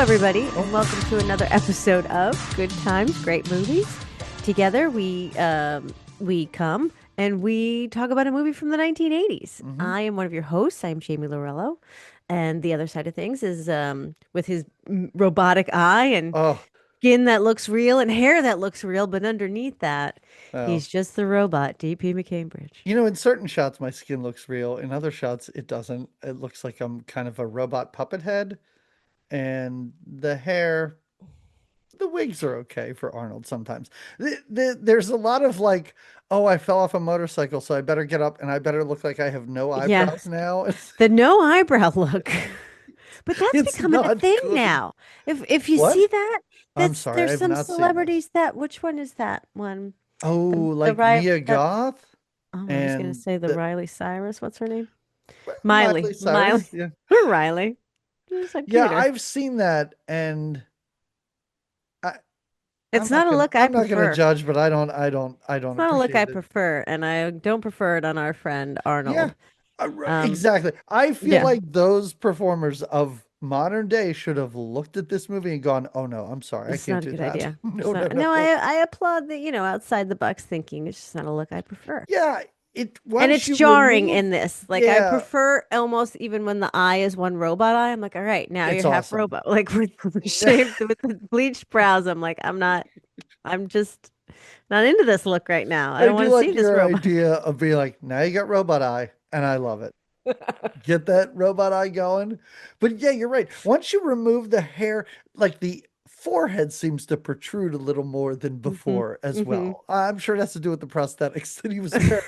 everybody, and welcome to another episode of Good Times, Great Movies. Together, we come and we talk about a movie from the 1980s. hmm I am one of your hosts. I'm Jamie Lorello, and the other side of things is with his robotic eye and Oh, skin that looks real and hair that looks real, but underneath that, well. he's just the robot, DP McCambridge. In certain shots, my skin looks real. In other shots, it doesn't. It looks like I'm kind of a robot puppet head. And the hair, the wigs are okay for Arnold sometimes. There's a lot of like, oh, I fell off a motorcycle, so I better get up and I better look like I have no Yeah, eyebrows now. the no eyebrow look. But that's It's becoming a not thing good. now. If you What? see that, I'm that's sorry, there's I've some not seen this. celebrities that which one is that one? Oh, The like Riley Mia that Goth oh, I was gonna and say the the Riley Cyrus. What's her name? Miley Miley. Cyrus. Yeah. Riley. She's so Yeah, cuter. I've seen that and I It's not a look I I'm not gonna prefer. judge, but I It's don't not a look I appreciate it. prefer, and I don't prefer it on our friend Yeah, Arnold. Um, exactly. I feel yeah, like those performers of modern day should have looked at this movie and gone, "Oh no, I'm sorry, I it's can't not a do good that." idea. No, It's no, not. no, No, no. I applaud the outside the box thinking. It's just not a look I prefer. Yeah, it And once it's you jarring remove, in this. Like I yeah, prefer almost even when the eye is one robot eye. I'm like, all right, now it's you're half awesome. robot. Like with the shaved with the bleached brows. I'm like, I'm not. I'm just not into this look right now. I I don't want do to see like this your robot. idea of being like, now you got robot eye, and I love it. Get that robot eye going. But yeah, you're right. Once you remove the hair, like the forehead seems to protrude a little more than Hmm. before as Hmm. well. I'm sure it has to do with the prosthetics that he was wearing.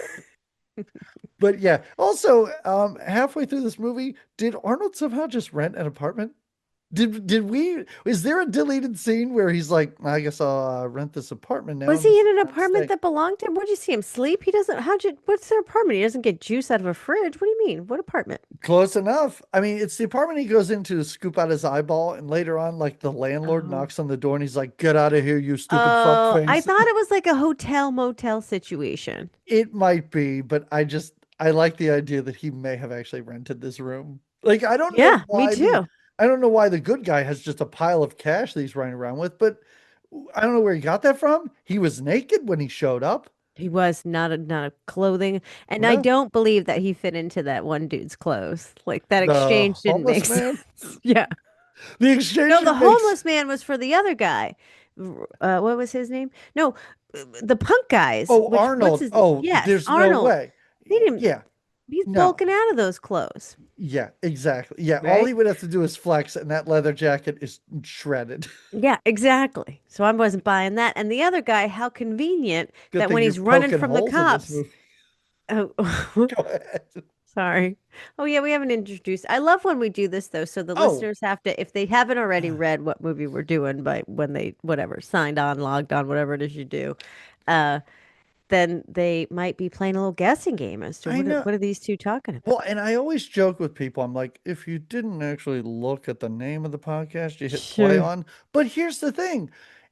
But yeah, also halfway through this movie, did Arnold somehow just rent an apartment? Did we? Is there a deleted scene where he's like, I guess I'll rent this apartment now Was and he this is in an where I'm apartment staying. that belonged to him? Where'd you see him sleep? He doesn't. What's their apartment? He doesn't get juice out of a fridge. What do you mean? What apartment? Close enough. I mean, it's the apartment he goes into to scoop out his eyeball, and later on, like the landlord Oh. knocks on the door and he's like, "Get out of here, you stupid Oh, I fuckface." thought it was like a hotel motel situation. It might be, but I like the idea that he may have actually rented this room. Like Yeah, me too. I don't know why the good guy has just a pile of cash that he's running around with, but I don't know where he got that from. He was naked when he showed up. He was not a clothing, and I No, don't believe that he fit into that one dude's clothes. Like that the exchange didn't make homeless man. sense. Yeah. The exchange No, the didn't make s- homeless man was for the other guy. What was his name? No, the punk guys. Oh, Which what's Arnold. his? Oh, Yes, there's no Arnold. way. He didn't. Yeah, He's no. bulking out of those clothes, Yeah, exactly. Yeah, all right? he would have to do is flex, and that leather jacket is shredded. Yeah, exactly. So I wasn't buying that. And the other guy, how convenient Good that thing when you're he's running poking from the holes in this cops. movie. Oh, Go ahead. sorry. Oh, yeah, we haven't introduced. I love when we do this though, so the Oh, listeners have to, if they haven't already read what movie we're doing by when they whatever signed on, logged on, whatever it is you do, uh, then they might be playing a little guessing game as to I know. what are these two talking about? Well, and I always joke with people, I'm like, if you didn't actually look at the name of the podcast, you hit play Sure. on. But here's the thing,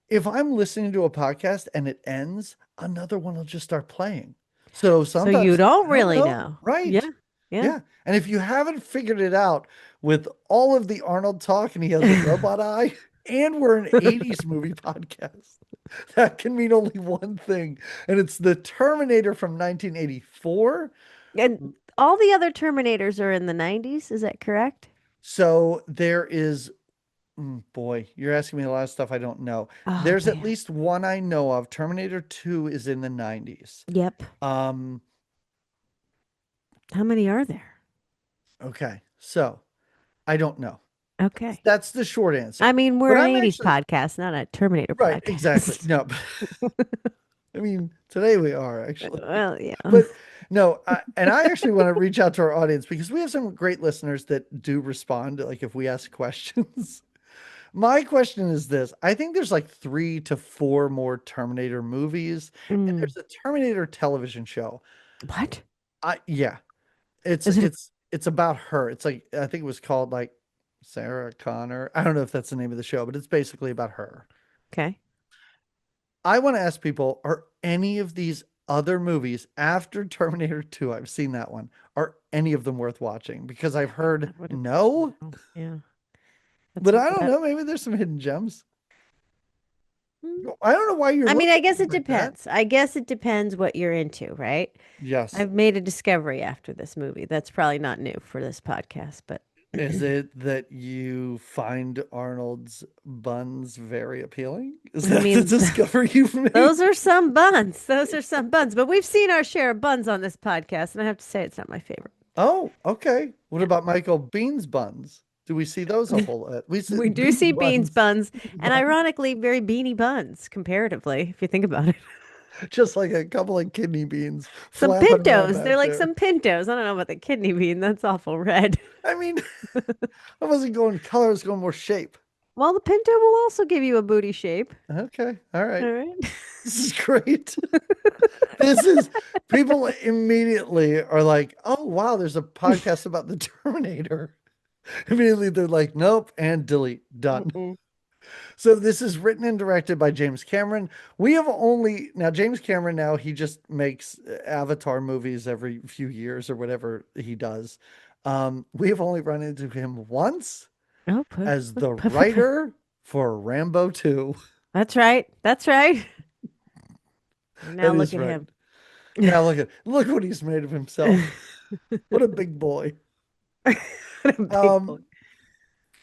if I'm listening to a podcast and it ends, another one will just start playing. So So you sometimes don't I don't really know. know. Right. Yeah. Yeah. Yeah. And if you haven't figured it out with all of the Arnold talk and he has a robot eye, and we're an 80s movie podcast, that can mean only one thing. And it's the Terminator from 1984. And all the other Terminators are in the 90s, is that correct? So there is, boy, you're asking me a lot of stuff I don't know. Oh There's at man. least one I know of. Terminator 2 is in the 90s. Yep. Um, How many are there? okay. So I don't know. Okay. That's the short I answer. mean, we're But an I'm 80s actually podcast, not a Terminator right, exactly. podcast. No, I mean, today we are actually. Well, yeah. But no, and I actually want to reach out to our audience because we have some great listeners that do respond, like if we ask questions. My question is this. I think there's like 3 to 4 more Terminator movies, and Mm. there's a Terminator television show. What? Yeah, it's Is it? it's it's about her. It's like I think it was called like Sarah Connor. I don't know if that's the name of the show, but it's basically about her. Okay. I want to ask people, are any of these other movies after Terminator 2, I've seen that one, are any of them worth watching? Because I've heard I would have. no. No. Yeah. But That's I don't that. know. Maybe there's some hidden gems. Mm. I don't know why you're I mean, looking I at guess me it like that. depends. I guess it depends what you're into, right? Yes. I've made a discovery after this movie. That's probably not new for this podcast, but Is it that you find Arnold's buns very appealing? Is I that the mean, discovery you've those made? are some buns. Those are some buns. But we've seen our share of buns on this podcast, and I have to say it's not my favorite. Oh, okay. What about Michael Bean's buns? Do we see those a Yeah. whole lot? We see We do bean see beans buns. buns, Bean and buns. ironically, very beanie buns comparatively, if you think about it. Just like a couple of kidney beans Some flapping around pintos. They're back like there. some pintos. I don't know about the kidney bean. That's awful red. I mean, I wasn't going color, I was going more shape. Well, the pinto will also give you a booty shape. Okay. All right. All right. This is great. This is people immediately are like, oh wow, there's a podcast about the Terminator. Immediately they're like, nope, and delete. Done. Mm-mm. So this is written and directed by James Cameron. We have only now James Cameron now he just makes Avatar movies every few years or whatever he does. We have only run into him once Oh, as the writer for Rambo 2. that's right. That's right. And now That look is at right. him. Now look what he's made of himself. What a big boy. What a big boy. Um,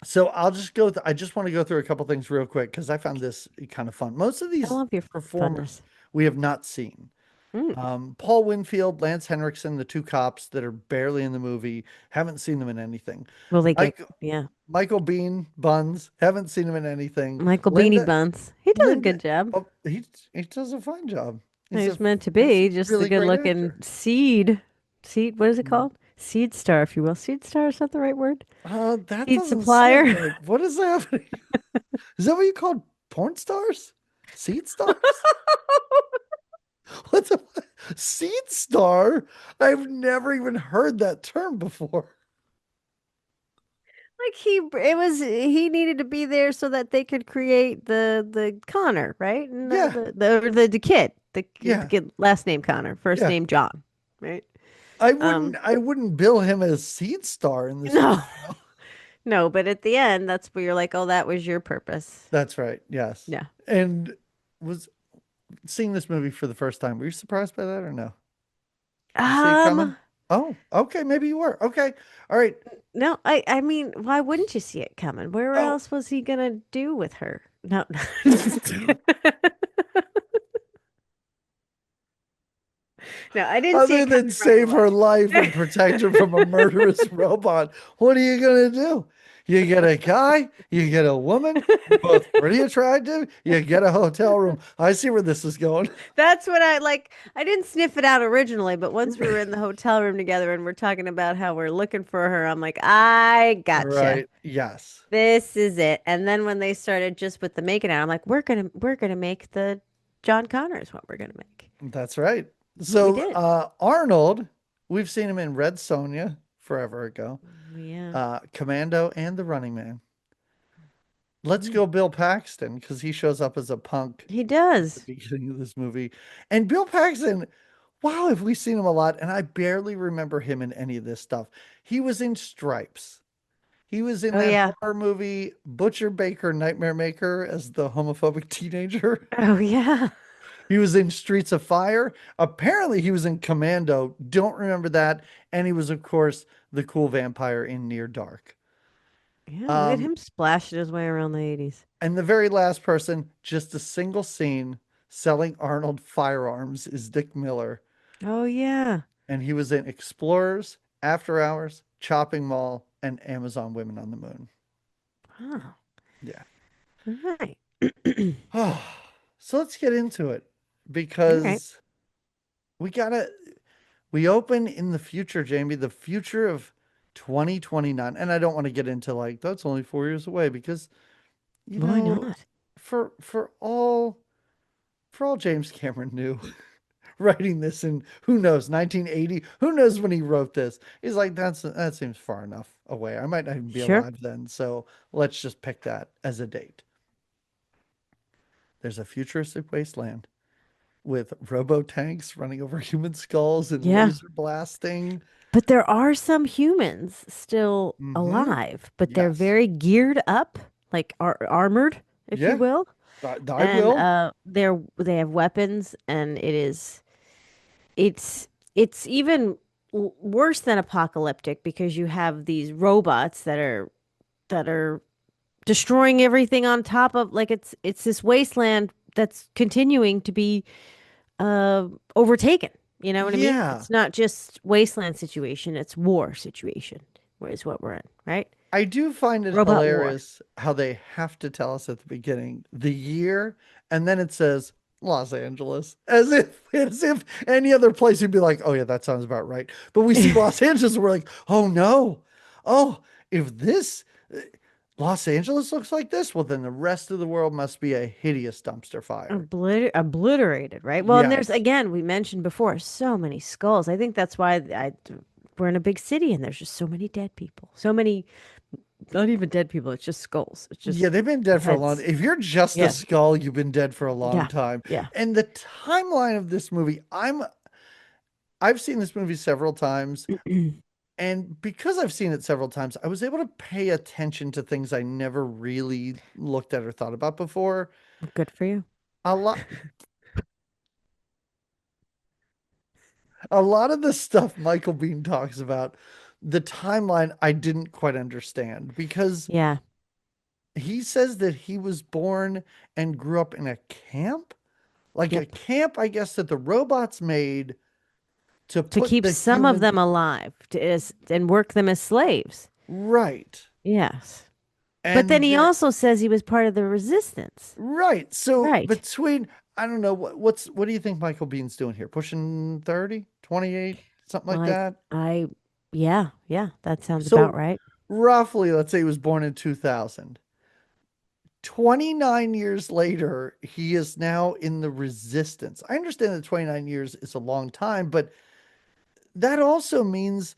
so I just want to go through a couple things real quick because I found this kind of fun. Most of I these love your performers funness. we have not seen. Mm. Paul Winfield, Lance Henriksen, the two cops that are barely in the movie, haven't seen them in anything. Will they get, Mike, yeah. Michael Bean, Buns, haven't seen him in anything. Michael Beanie Linda, Buns. He does a Linda, good job. oh, he does a fine job. He's He's a meant to he's a be just the really good great looking actor. seed. Seed, what is it called? Seed star, if you will. Seed star, is that the right word? That Seed doesn't sound supplier. right. What is happening? Is that what you call porn stars? Seed stars? What's a seed star? I've never even heard that term before. Like he needed to be there so that they could create the Connor, right? And Yeah, the kid, the yeah, kid last name Connor, first yeah. name John, right? I wouldn't bill him as seed star in this movie. No, no, but at the end, that's where you're like, oh, that was your purpose. That's right. Yes. Yeah. And was seeing this movie for the first time. Were you surprised by that or no? Did you see it coming? Um, Oh, okay. Maybe you were. Okay. All right. no, I mean, why wouldn't you see it coming? Where Oh, else was he gonna do with her? No. No, I didn't see other it coming than right save her away. life and protect her from a murderous robot, what are you gonna do? You get a guy, you get a woman, both pretty attractive, you get a hotel room. I see where this is going. That's what I like. I didn't sniff it out originally, but once we were in the hotel room together and we're talking about how we're looking for her, I'm like, I gotcha. Right. Yes. This is it. And then when they started just with the making out, I'm like, we're gonna make the John Connor is what we're gonna make. That's right. We So did. Arnold, we've seen him in Red Sonja forever ago, Yeah. Commando, and The Running Man. Let's Mm. go Bill Paxton because he shows up as a punk He at the does. beginning of this movie. And Bill Paxton, wow, have we seen him a lot? And I barely remember him in any of this stuff. He was in Stripes. He was in Oh that yeah. horror movie Butcher Baker Nightmare Maker as the homophobic teenager. Oh yeah. He was in Streets of Fire. Apparently, he was in Commando. Don't remember that. And he was, of course, the cool vampire in Near Dark. Yeah, look at Um, him splashing his way around the 80s. and the very last person, just a single scene selling Arnold firearms, is Dick Miller. Oh yeah. And he was in Explorers, After Hours, Chopping Mall, and Amazon Women on the Moon. Oh, Yeah. all right. Oh, so let's get into it All right. because we gotta we open in the future, Jamie, the future of 2029. And I don't want to get into like that's only 4 years away because you Why know, not? for for all for all James Cameron knew writing this in who knows 1980, who knows when he wrote this. He's like that seems far enough away. I might not even be Sure. alive then, so let's just pick that as a date. There's a futuristic wasteland with robo tanks running over human skulls and Yeah. laser blasting. But there are some humans still Mm-hmm. alive, but they're Yes. very geared up, like armored, if you Yeah. will. I And will. they have weapons, and it's it's even worse than apocalyptic because you have these robots that are destroying everything on top of, like, it's this wasteland that's continuing to be overtaken. You know what I mean? Yeah. It's not just wasteland situation, it's war situation, is what we're in, right? I do find it Robot war. hilarious how they have to tell us at the beginning the year, and then it says Los Angeles, as if any other place you'd be like, oh yeah, that sounds about right. But we see Los Angeles, and we're like, oh no, oh if this Los Angeles looks like this, well then the rest of the world must be a hideous dumpster fire. Obliterated, right? Well, and there's, Yes. again, we mentioned before, so many skulls. I think that's why we're in a big city and there's just so many dead people. So many, not even dead people, it's just skulls. It's Yeah, just they've been dead for a long. heads. If you're just a Yeah. skull, you've been dead for a long Yeah. time. Yeah. And the timeline of this movie, I've seen this movie several times, and because I've seen it several times, I was able to pay attention to things I never really looked at or thought about before. Good for you. A lot a lot of the stuff Michael Biehn talks about, the timeline I didn't quite understand because Yeah. he says that he was born and grew up in a camp, like a Yep. camp, I guess, that the robots made to To put keep the some of human them alive and work them as slaves. right. Yes. But then And he then also says he was part of the resistance. right. So Right. between I don't know what do you think Michael Bean's doing here? Pushing 30, 28, something like I, that. I, yeah, yeah, that sounds about So right. roughly, let's say he was born in 2000. 29 years later, he is now in the resistance. I understand that 29 years is a long time, but that also means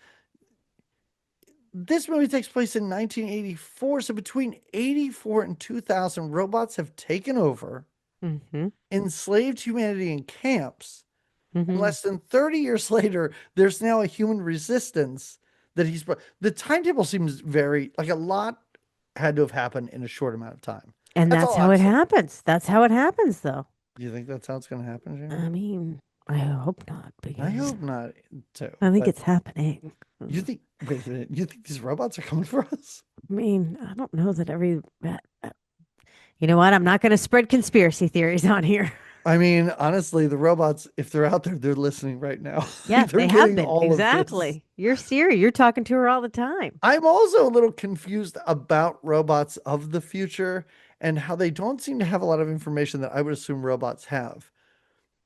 this movie takes place in 1984. So between 84 and 2000, robots have taken over, Mm-hmm. enslaved humanity in camps. And Mm-hmm. less than 30 years later, there's now a human resistance that he's brought. The timetable seems very, like a lot had to have happened in a short amount of time. And That's that's all how I'm it saying. happens. That's how it happens, though. Do you think that's how it's going to happen, Jamie? I mean, I hope not, I because hope not too. I think But it's happening. you think, wait a minute, you think these robots are coming for us? I mean, I don't know that you know what? I'm not going to spread conspiracy theories on here. I mean, honestly, the robots, if they're out there, they're listening right now. Yeah, Like they're they have getting been. all of this. Exactly. You're Siri. You're talking to her all the time. I'm also a little confused about robots of the future and how they don't seem to have a lot of information that I would assume robots have.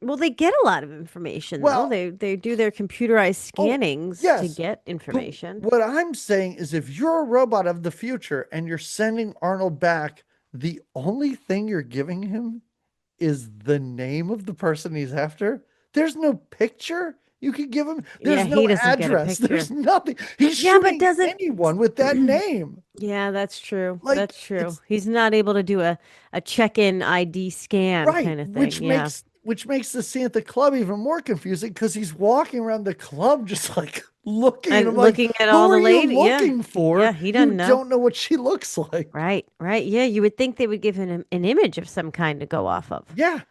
Well, they get a lot of information, though. Well, They do their computerized oh, scannings to yes. get But information. what I'm saying is if you're a robot of the future and you're sending Arnold back, the only thing you're giving him is the name of the person he's after. There's no picture you could give him. Yeah, There's no he doesn't get a address. There's picture. nothing. He's Yeah, but shooting doesn't anyone with that name. Yeah, that's true. Like That's true. it's He's not able to do a check-in ID scan right, kind of thing. Yeah. which makes the scene at the club even more confusing because he's walking around the club just like looking. And I'm And like, looking at who all are the you lady. Yeah. looking for? Yeah, he You doesn't know. don't know what she looks like. Right, right. Yeah, you would think they would give him an image of some kind to go off of. Yeah.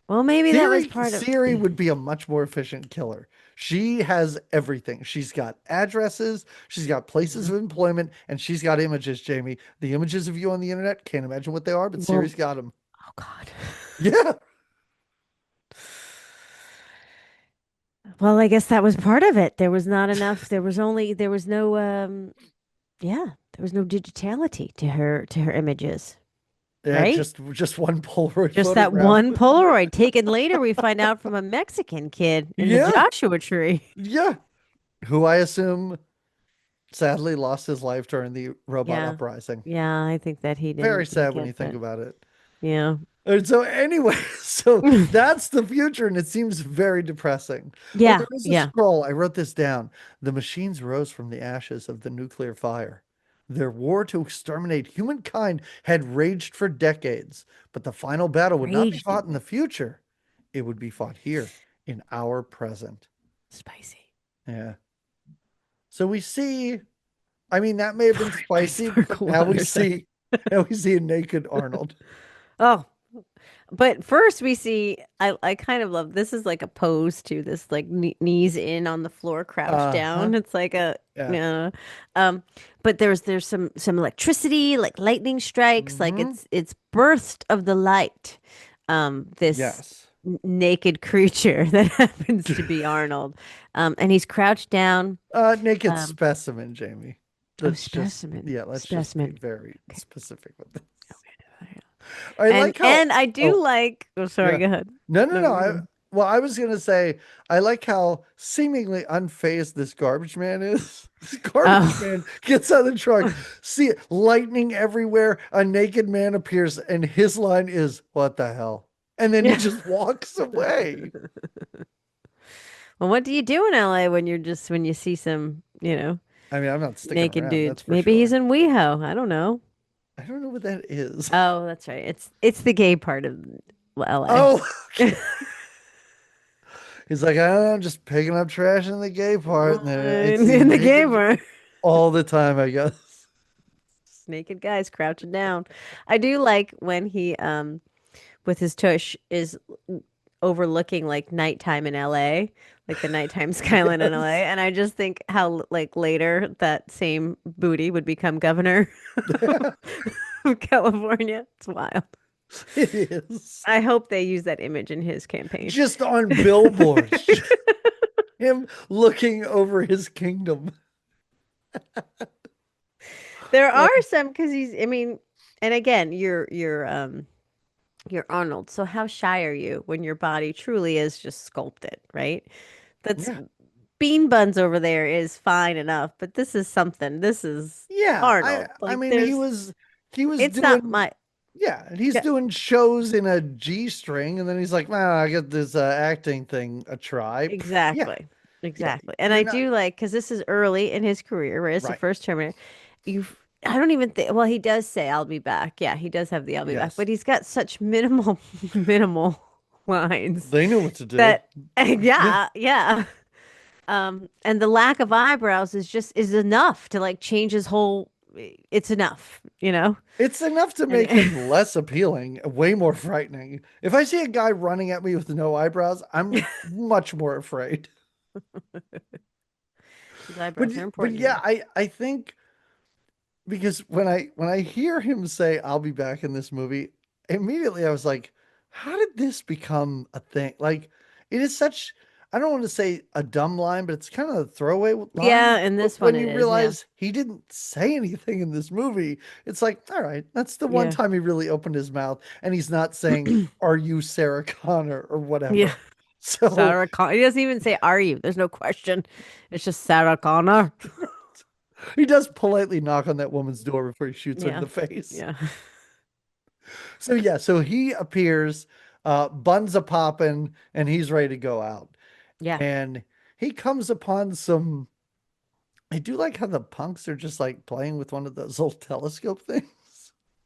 Well, maybe that was part of. Siri would be a much more efficient killer. She has everything. She's got addresses, she's got places Yeah. of employment, and she's got images, Jamie. The images of you on the internet, can't imagine what they are, but Well, Siri's got them. oh God. Yeah. Well, I guess that was part of it. There was not enough. There was no yeah, there was no digitality to her images, Yeah, right? just one Polaroid Just that photograph. one Polaroid taken later, we find out from a Mexican kid in the Yeah. Joshua tree. Yeah. Who I assume sadly lost his life during the robot Yeah. uprising. Yeah, I think that he Very didn't sad make when you it, think but about it. yeah. And so anyway, so that's the future, and it seems very depressing. Oh, Yeah, there is a yeah. scroll. I wrote this down. The machines rose from the ashes of the nuclear fire. Their war to exterminate humankind had raged for decades, but the final battle would not be Raged fought in in the there. future. it would be fought here in our present. Spicy. Yeah. So we see, I mean, that may have been spicy, but Sparkle water. Sorry. now we see a naked Arnold. Oh, but first we see, I kind of love this is like a pose to this like knees in on the floor, crouched Uh-huh. down. It's like a Yeah. um, but there's some electricity, like lightning strikes, like Hmm. it's burst of the light. This Yes. naked creature that happens to be Arnold, and he's crouched down. Naked Um, specimen, Jamie. oh, Yeah, let's just be specimen. very Okay. specific with this. I like how, And I do oh, like. Oh, sorry. yeah. Go ahead. No, no, No, no. you're good. Well, I was gonna say, I like how seemingly unfazed this garbage man is. This garbage Oh. man gets out of the truck, see it, lightning everywhere. A naked man appears, and his line is, "What the hell?" And then he Yeah. just walks away. Well, what do you do in LA when you're just when you see some, I mean, I'm not sticking naked around, that's dudes? for Maybe he's sure. in WeHo. I don't know. I don't know what that is. Oh, that's right. It's the gay part of LA. Oh, okay. He's like, oh, I'm just picking up trash in the gay part, and then I see In the gay naked part. all the time, I guess. Naked guys crouching down. I do like when he with his tush is overlooking like nighttime in LA, like the nighttime skyline in LA. Yes. And I just think how like later that same booty would become governor of California. It's wild. It is. I hope they use that image in his campaign. Just on billboards. Him looking over his kingdom. There Uh, are some because I mean, and again, you're Arnold. So how shy are you when your body truly is just sculpted, right? That's yeah. bean buns over there is fine enough, but this is something. This is Yeah. Arnold. I Like mean there's he was it's not doing my yeah, and he's yeah, doing shows in a G string, and then he's like, "Man, I got this acting thing a try." Yeah, exactly. yeah. Exactly. And You're I not do like because this is early in his career, right? It's the right. first Terminator. You I don't even think well, he does say I'll be back. Yeah, he does have the I'll be back, Yes, but he's got such minimal minimal lines they knew what to do. that yeah, yeah. And the lack of eyebrows is enough to like change his whole it's enough, you know? It's enough to And make him less appealing, way more frightening. If I see a guy running at me with no eyebrows, I'm much more afraid. his But eyebrows are but important to yeah, me. I think because when I hear him say I'll be back in this movie, immediately I was like, how did this become a thing? Like it is such I don't want to say a dumb line, but it's kind of a throwaway Yeah, line. in But this one when it you is, yeah. realize he didn't say anything in this movie, it's like, all right, that's the one Yeah. time he really opened his mouth and he's not saying, "Are you Sarah Connor?" or Yeah. whatever. So Sarah Connor. He doesn't even say are you. There's no question. It's just Sarah Connor. he does politely knock on that woman's door before he shoots her in Yeah. the face. Yeah. So yeah, so he appears, buns a poppin', and he's ready to go out. Yeah. And he comes upon some. I do like how the punks are just like playing with one of those little telescope things.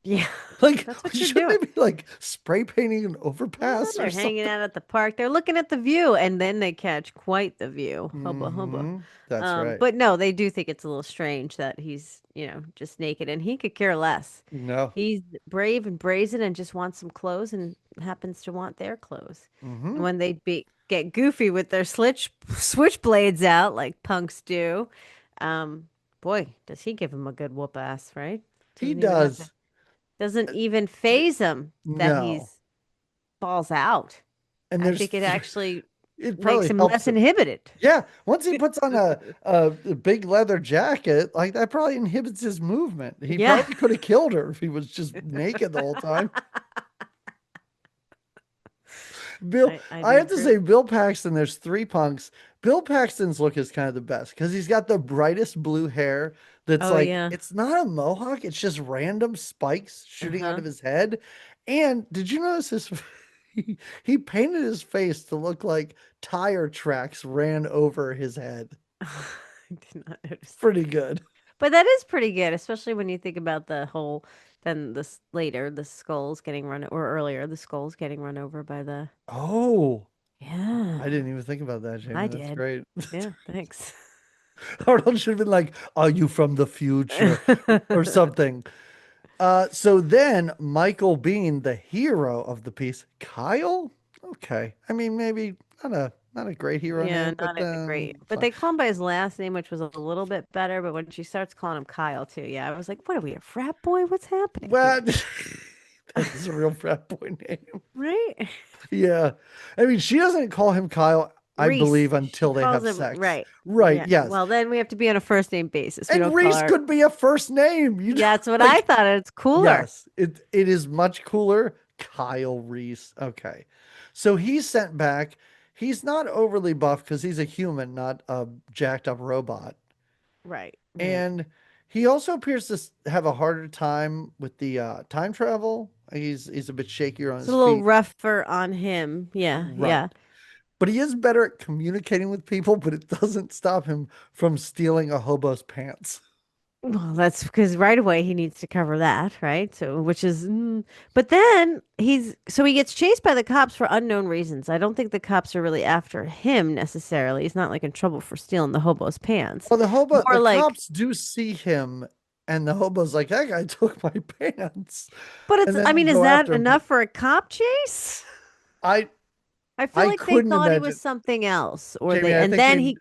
Yeah. Like, That's what you're shouldn't doing. they be like spray painting an Yeah, overpass or they're hanging something? out at the park. They're looking at the view, and then they catch quite the view. Hubba hubba. That's right. But no, they do think it's a little strange that he's, just naked, and he could care less. No. He's brave and brazen and just wants some clothes and happens to want their clothes. Mm-hmm. And when they get goofy with their switchblades out, like punks do, boy, does he give him a good whoop ass, right? He Doesn't even have to, does. doesn't even phase him that No. he's balls out. And I there's think it actually it makes probably him helps less him. inhibited. Yeah, once he puts on a big leather jacket, like that probably inhibits his movement. He Yeah. probably could have killed her if he was just naked the whole time. Bill, I I do have to agree. say, Bill Paxton, there's three punks. Bill Paxton's look is kind of the best because he's got the brightest blue hair that's Oh like, yeah. it's not a mohawk, it's just random spikes shooting out Uh-huh. of his head. And did you notice he painted his face to look like tire tracks ran over his head. I did not notice that. Pretty good. But that is pretty good, especially when you think about the whole, Then this later, the skull's getting run, or earlier, the skull's getting run over by the. Oh, Yeah, I didn't even think about that, I Jamie. That's did. great. Yeah, thanks. Arnold should have been like, "Are you from the future?" or something. So then Michael Biehn, the hero of the piece, Kyle. Okay, I mean maybe not a great hero Yeah, name, but not a great. it's But fine. they call him by his last name, which was a little bit better. But when she starts calling him Kyle too, yeah, I was like, "What are we, a frat boy? What's happening here?" Well, that is a real frat boy name. Right? Yeah, I mean she doesn't call him Kyle, I Reese. believe, She until they calls have him sex. right. Right? Yeah. Yes. Well, then we have to be on a first name basis. We And don't call Reese her. could be a first name. You know, Yeah, that's what I like thought. It's cooler yes, it is much cooler. Kyle Reese. Okay. So he's sent back. He's not overly buff because he's a human, not a jacked up robot. Right, right. And he also appears to have a harder time with the time travel. He's a bit shakier on It's his a little feet. rougher on him. Yeah, Right. yeah. But he is better at communicating with people, but it doesn't stop him from stealing a hobo's pants. Well, that's because right away he needs to cover that, right? So, which is, but then he gets chased by the cops for unknown reasons. I don't think the cops are really after him necessarily. He's not like in trouble for stealing the hobo's pants. Well, More the like, cops do see him, and the hobo's like, "That guy took my pants," but and it's, then I they mean, is go that after him. enough for a cop chase? I I feel I like they couldn't thought he was imagine, something else, or Jamie. they, and then he,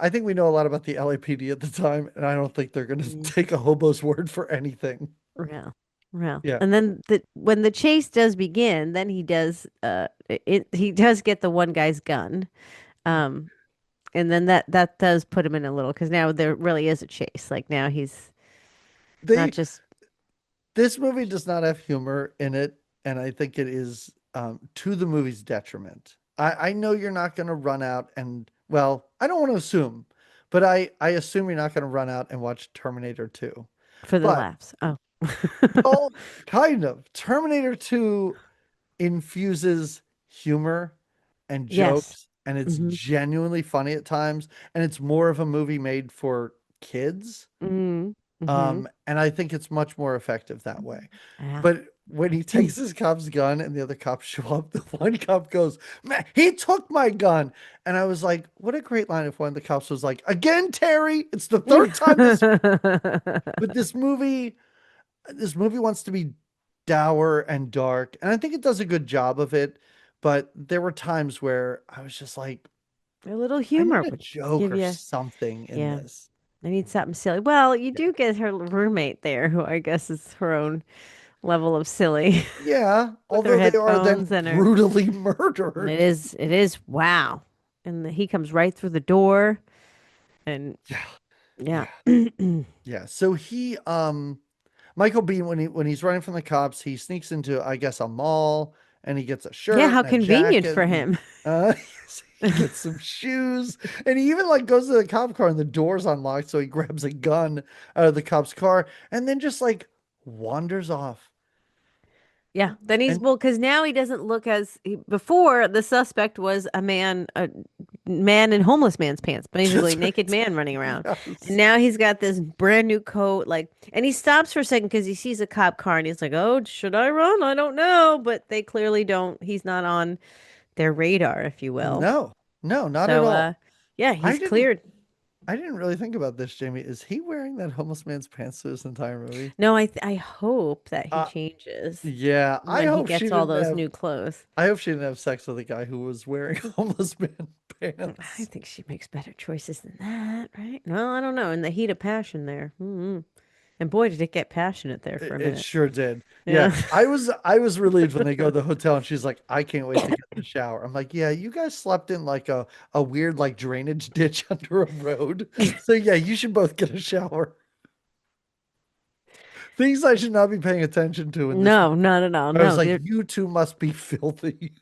I think we know a lot about the LAPD at the time, and I don't think they're going to mm, take a hobo's word for anything. yeah, yeah. Yeah, And then when the chase does begin, then he does get the one guy's gun. Um, and then that does put him in a little because now there really is a chase. Like now he's not they just this movie does not have humor in it, and I think it is to the movie's detriment. I know you're not going to run out and well, I don't want to assume, but I assume you're not going to run out and watch Terminator 2. for the But laughs. Oh, well, kind of. Terminator 2 infuses humor and yes. jokes, and it's Mm-hmm. genuinely funny at times, and it's more of a movie made for kids. Mm-hmm. Mm-hmm. And I think it's much more effective that way. Yeah. But when he takes his cop's gun and the other cops show up, the one cop goes, "Man, he took my gun." And I was like, what a great line if one of the cops was like, "Again, Terry, it's the third time this." But this movie wants to be dour and dark, and I think it does a good job of it. But there were times where I was just like, A little I need humor a would joke give or you, something in yeah. this. I need something silly. Well, you Yeah. do get her roommate there, who I guess is her own level of silly, Yeah, with her although they are headphones then and her. brutally And murdered. it is wow. And he comes right through the door, and Yeah, yeah. yeah, yeah. So Michael Biehn, when he's running from the cops, he sneaks into, I guess, a mall, and he gets a Yeah, shirt how and a convenient jacket, for and him. uh, he gets some shoes, and he even like goes to the cop car, and the door's unlocked, so he grabs a gun out of the cop's car, and then just like wanders off. Yeah, then And well, because now he doesn't look before the suspect was a man in homeless man's pants, basically just naked right, man running around, and yes, now he's got this brand new coat, like, and he stops for a second because he sees a cop car and he's like, "Oh, should I run? I don't know," but they clearly don't. He's not on their radar, if you will. no, no, not at So, all. yeah, I he's didn't cleared. I didn't really think about this, Jamie. Is he wearing that homeless man's pants through this entire movie? No, I hope that he Uh, changes yeah, when he gets all those new clothes. I hope she didn't have sex with a guy who was wearing homeless man I pants. think she makes better choices than that, right? Well, I don't know. In the heat of passion there. And boy, did it get passionate there for a It minute. sure did. Yeah, Yeah. I was relieved when they go to the hotel and she's like, "I can't wait to get in the shower." I'm like, "Yeah, you guys slept in like a weird like drainage ditch under a road. So yeah, you should both get a shower." Things I should not be paying attention to in this movie. No, not at all. I was No, like, they're "You two must be filthy."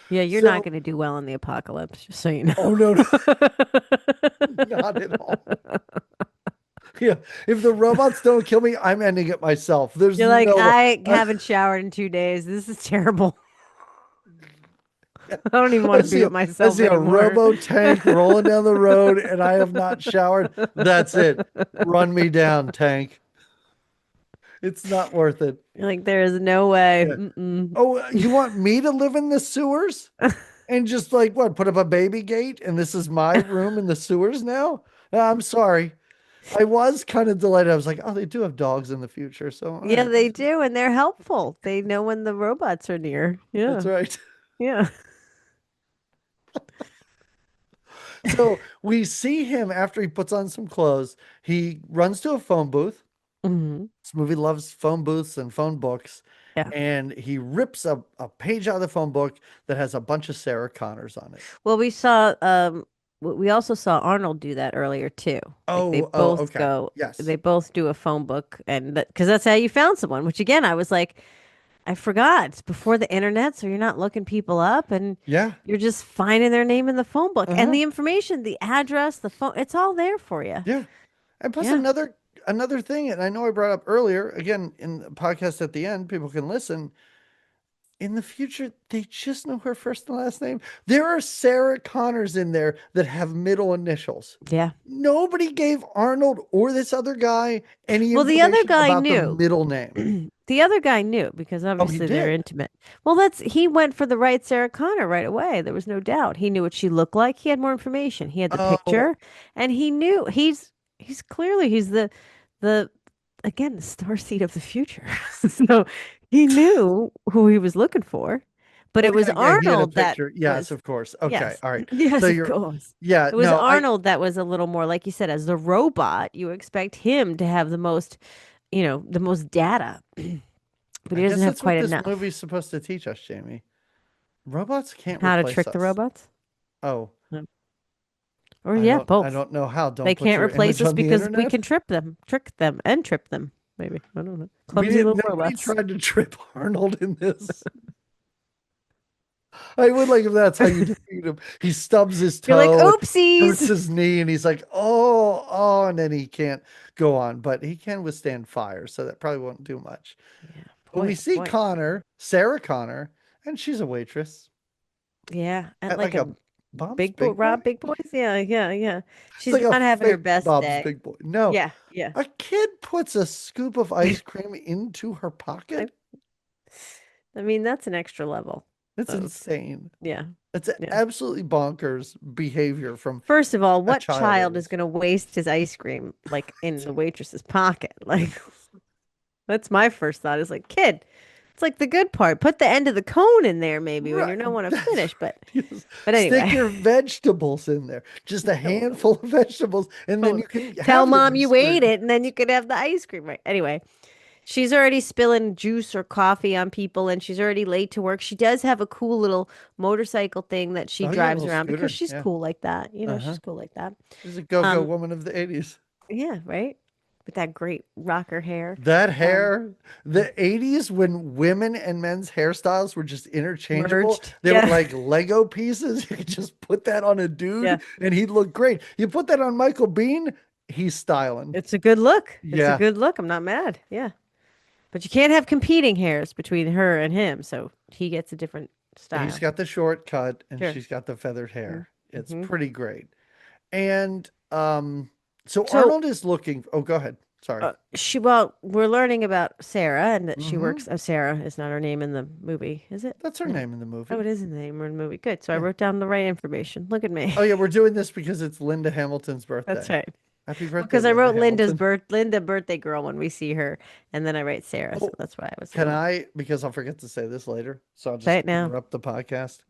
yeah, you're not So, going to do well in the apocalypse, just so you know. oh no, no, not at all. Yeah, if the robots don't kill me, I'm ending it myself. There's You're like, no way. I haven't showered in 2 days. This is terrible. I don't even want to be with I myself see a anymore. robo tank rolling down the road, and I have not showered. That's it. Run me down, tank. It's not worth it. You're like, there is no way. Yeah. Mm-mm. Oh, you want me to live in the sewers and just like what, put up a baby gate and this is my room in the sewers now? I'm sorry. I was kind of delighted. I was like, oh, they do have dogs in the future. So, all Yeah, right, they do, and they're helpful. They know when the robots are near. that's Yeah. right. Yeah. So we see him after he puts on some clothes. He runs to a phone booth. Hmm. This movie loves phone booths and phone books. Yeah. And he rips a page out of the phone book that has a bunch of Sarah Connors on it. Well, we saw we also saw Arnold do that earlier too. Like Oh, oh, okay. they Yes. both do a phone book and that because that's how you found someone, which again, I was like, I forgot. It's before the internet, so you're not looking people up and Yeah. you're just finding their name in the phone book and Uh-huh. the information, the address, the phone, it's all there for you. Yeah. And plus Yeah. another thing, and I know I brought up earlier, again, in the podcast at the end, people can listen. In the future, they just know her first and last name. There are Sarah Connors in there that have middle initials. Yeah. Nobody gave Arnold or this other guy any Well, the other information guy about the knew. middle name. The other guy knew because Oh, he obviously they're did. intimate. Well, that's he went for the right Sarah Connor right away. There was no doubt. He knew what she looked like. He had more information. He had the Oh, picture, and he knew he's clearly he's the again the star seed of the future. So he knew who he was looking for, but oh it was yeah, yeah. He had a Arnold that picture. Yes, was of course. Okay, yes, all right. So yes, of you're, course. yeah. It was No, I Arnold that was a little more like you said as the robot. You expect him to have the most the most data, but I he doesn't guess have that's what quite this enough. movie's supposed to teach us, Jamie. Robots can't How to replace trick the us. robots? Oh, No. Or yeah, I both. don't know how. They Don't put can't your replace image us on the because we internet. can trick them, and trip them. Maybe I don't know. We Clumsy didn't. little Nobody robots. tried to trip Arnold in this. I would like if that's how you defeat him. He stubs his You're like, toe, hurts oopsies. his knee, and he's like, "Oh, oh," and then he can't go on. But he can withstand fire, so that probably won't do much. Yeah, But we boy, oh see boy. Connor, Sarah Connor, and she's a waitress Yeah, at at like like a a Bob's big boy, Big Boy. Rob Big Boys. Yeah, yeah, yeah. It's She's like a not having her fake best Bob's day. Big Boy. No, Yeah, yeah. a kid puts a scoop of ice cream into her I, pocket. I mean, that's an extra level It's of insane. yeah, It's yeah. absolutely bonkers behavior from First of all, a what child at child is least. going to waste his ice cream like in the waitress's pocket? Like, that's my first thought is like, kid, it's like the good part. Put the end of the cone in there maybe when Right. you don't want to That's finish. right. Yes. But Stick anyway, your vegetables in there. Just a handful of vegetables, and then tell you can tell have your mom ice you ate cream. it and then you could have the ice cream. Right. Anyway, she's already spilling juice or coffee on people and she's already late to work. She does have a cool little motorcycle thing that she Oh yeah, a drives little around because scooter. she's Yeah. cool like that. Uh-huh. She's cool like that. She's a go-go Um, woman of the 80s. yeah, right. With that great rocker hair. That Um, hair, the 80s when women and men's hairstyles were just interchangeable. merged. They were Yeah. like Lego pieces. You could just put that on a Yeah. dude and he'd look great. You put that on Michael Biehn, he's styling. It's a good look. It's a Yeah. good look. I'm not mad. Yeah. But you can't have competing hairs between her and him, so he gets a different He's style. got the short cut and Sure. she's got the feathered hair. It's Mm-hmm. pretty great. And so So Arnold is looking. Oh, go ahead. Sorry. we're learning about Sarah and that she Mm-hmm. works. Sarah is not her name in the movie, is it? That's her No. name in the Oh, movie. it is in the name in the movie. Good. So I Yeah. wrote down the right information. Look at me. Oh yeah, we're doing this because it's Linda Hamilton's That's birthday. right. Happy Well, birthday, because I Linda wrote Hamilton. Linda birthday girl when we see her, and then I write Sarah, so Oh, that's why I was a can little I? Because I'll forget to say this later, so I'll say just it now. interrupt the podcast.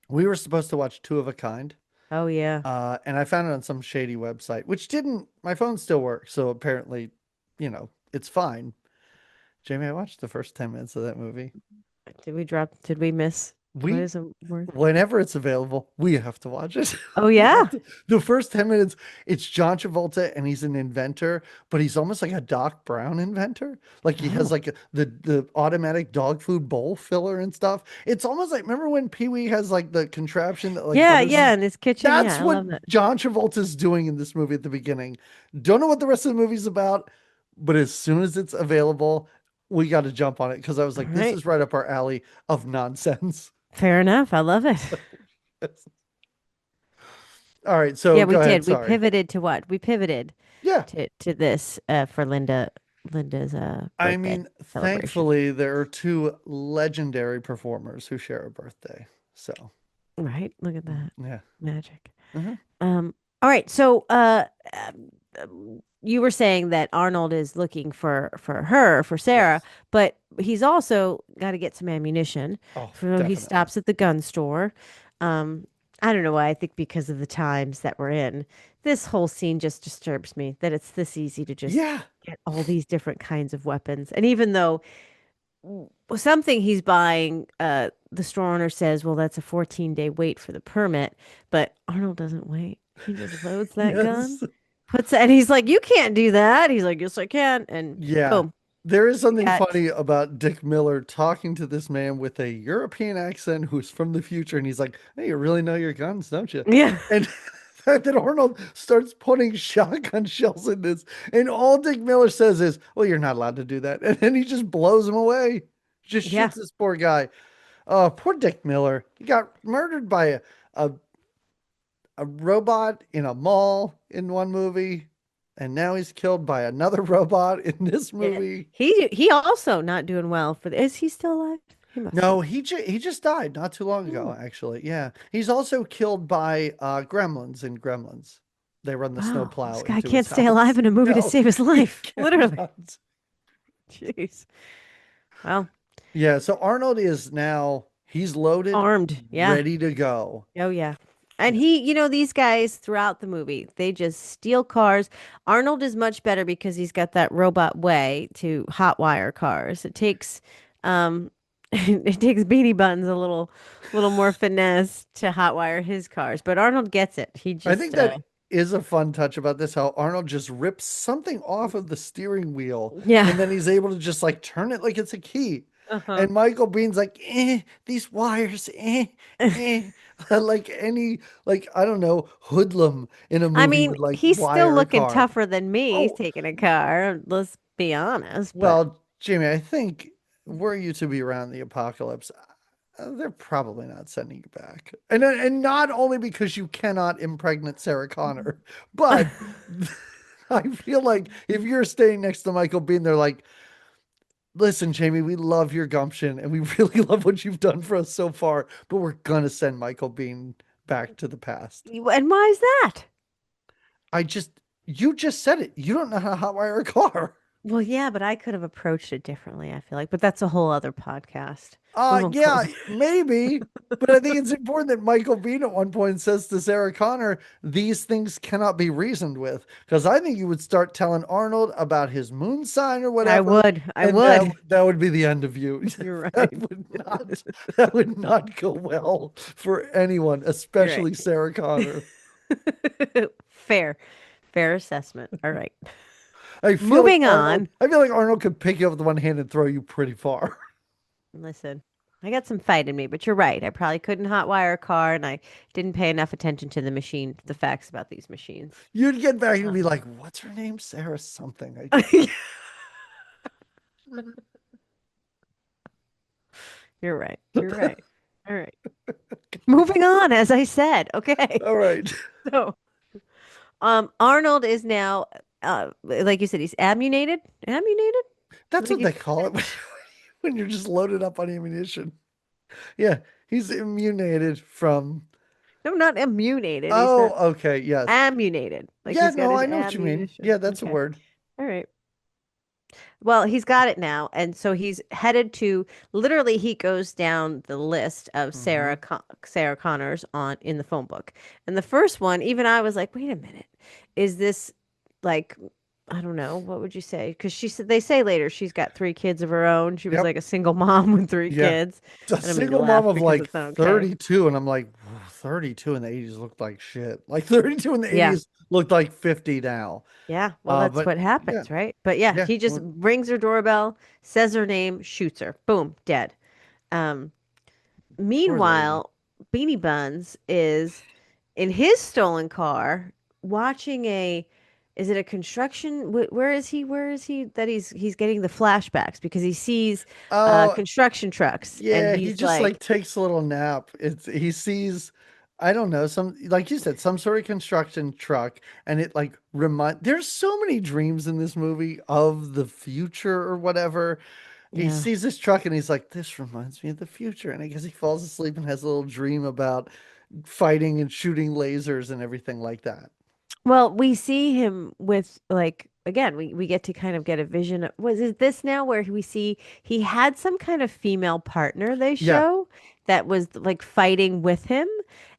We were supposed to watch Two of a Kind, Oh yeah. and I found it on some shady website, which didn't. My phone still works, so apparently, it's fine. Jamie, I watched the first 10 minutes of that movie. Did we miss? What We is a word? Whenever it's available, we have to watch it. Oh We have yeah. to- The first 10 minutes, it's John Travolta and he's an inventor, but he's almost like a Doc Brown inventor. Like he has Oh. like the automatic dog food bowl filler and stuff. It's almost like remember when Pee Wee has like the contraption that like Yeah, butters yeah, his. in his kitchen. Yeah, That's I what love that. John Travolta's doing in this movie at the beginning. Don't know what the rest of the movie's about, but as soon as it's available, we got to jump on it because I was All like, this right. is right up our alley of nonsense. Fair enough. I love it. All right, so Yeah, we go ahead. did. We Sorry. pivoted to what? We pivoted Yeah. to this for Linda. Linda's I birthday mean, celebration. thankfully, there are two legendary performers who share a birthday. So, Right? Look at that yeah. magic. Uh-huh. All right. So, you were saying that Arnold is looking for Sarah, Yes. but he's also got to get some ammunition. Oh, So he definitely. stops at the gun store. Um, I don't know why. I think because of the times that we're in, this whole scene just disturbs me. That it's this easy to just Yeah. get all these different kinds of weapons, and even though something he's buying, the store owner says, well, that's a 14-day wait for the permit. But Arnold doesn't wait. He just loads that gun, Yes. and he's like, you can't do that. He's like, yes, I can. And Yeah. boom, There is we something got, funny about Dick Miller talking to this man with a European accent who's from the future. And he's like, hey, you really know your guns, don't you? yeah, And the fact that Arnold starts putting shotgun shells in this, and all Dick Miller says is, well, you're not allowed to do that. And then he just blows him away, just yeah. shoots this poor guy. Oh, poor Dick Miller. He got murdered by a, a robot in a mall in one movie, and now he's killed by another robot in this Yeah. movie. He also not doing well for the, is he still alive? He must No, be. he just died not too long ago, Oh, actually. Yeah. He's also killed by gremlins in Gremlins. They run the wow. This snowplow guy into can't his stay house. alive in a movie to No, save his he life. Literally. cannot. Jeez. Well, Yeah, so Arnold is now he's loaded, armed. Yeah. ready to go. Oh yeah. And Yeah. these guys throughout the movie, they just steal cars. Arnold is much better because he's got that robot way to hotwire cars. It takes it takes Beanie Buttons a little more finesse to hotwire his cars, but Arnold gets it. He I just think that is a fun touch about this, how Arnold just rips something off of the steering wheel yeah. and then he's able to just like turn it like it's a key. Uh-huh. And Michael Bean's like, these wires, eh. Like any, like, I don't know, hoodlum in a I movie mean, would like he's still wire a looking car. tougher than me Oh, taking a car, let's be honest, but well, Jamie, I think were you to be around the apocalypse, they're probably not sending you back. And not only because you cannot impregnate Sarah Connor, but I feel like if you're staying next to Michael Bean, they're like, listen, Jamie, we love your gumption and we really love what you've done for us so far, but we're gonna send Michael Bean back to the past. and why is that? I just you just said it. You don't know how to hotwire a car. Well, yeah, but I could have approached it differently, I feel like. But that's a whole other podcast. We won't go Yeah, there. maybe. But I think it's important that Michael Bean at one point says to Sarah Connor, these things cannot be reasoned with. Because I think you would start telling Arnold about his moon sign or I whatever, would. I and would. that would be the end of you. You're That right. would not that would not go well for anyone, You're right. especially Sarah Connor. Fair. Fair assessment. All right. I feel like Moving Arnold, on. I feel like Arnold could pick you up with one hand and throw you pretty far. Listen, I got some fight in me, but you're right. I probably couldn't hotwire a car and I didn't pay enough attention to the machine, the facts about these machines. You'd get back and Uh, be like, what's her name? Sarah something. You're right. You're right. All right. Moving on, as I said. Okay. All right. So, Arnold is now, like you said, he's ammunited. Ammunited? What That's did what you they say? call it when you're just loaded up on ammunition. Yeah, he's immunated from. No, not immunated. He's not Oh, okay. Yes. ammunited. Like Yeah, he's got no, his I know what you mean. ammunition. Yeah, that's a Okay. word. All right. Well, he's got it now, and so he's headed to. Literally, he goes down the list of Hmm. Sarah Connors on in the phone book, and the first one, even I was like, "Wait a minute, is this like I don't know, what would you say?" Because she said they say later she's got three kids of her own. She was Yep. like a single mom with three Yeah. kids. It's a I don't mean to single mom laugh of because like it's not okay. 32. And I'm like, 32 in the 80s looked like shit. Like 32 in the Yeah. 80s looked like 50 now. Yeah, well, that's But what yeah, happens, right? But yeah, yeah. he just Well, rings her doorbell, says her name, shoots her. Boom, dead. Um, poor lady. Meanwhile, Beanie Buns is in his stolen car watching a, is it a construction? Where is he? Where is he? That he's getting the flashbacks because he sees Oh, construction trucks and yeah, he he's just like like, takes a little nap. It's he sees I don't know, some like you said, some sort of construction truck, and it like there's so many dreams in this movie of the future or whatever. He Yeah. sees this truck and he's like, this reminds me of the future. And I guess he falls asleep and has a little dream about fighting and shooting lasers and everything like that. Well, we see him with like again, we get to kind of get a vision of, was it this now where we see he had some kind of female partner they Yeah, show that was like fighting with him.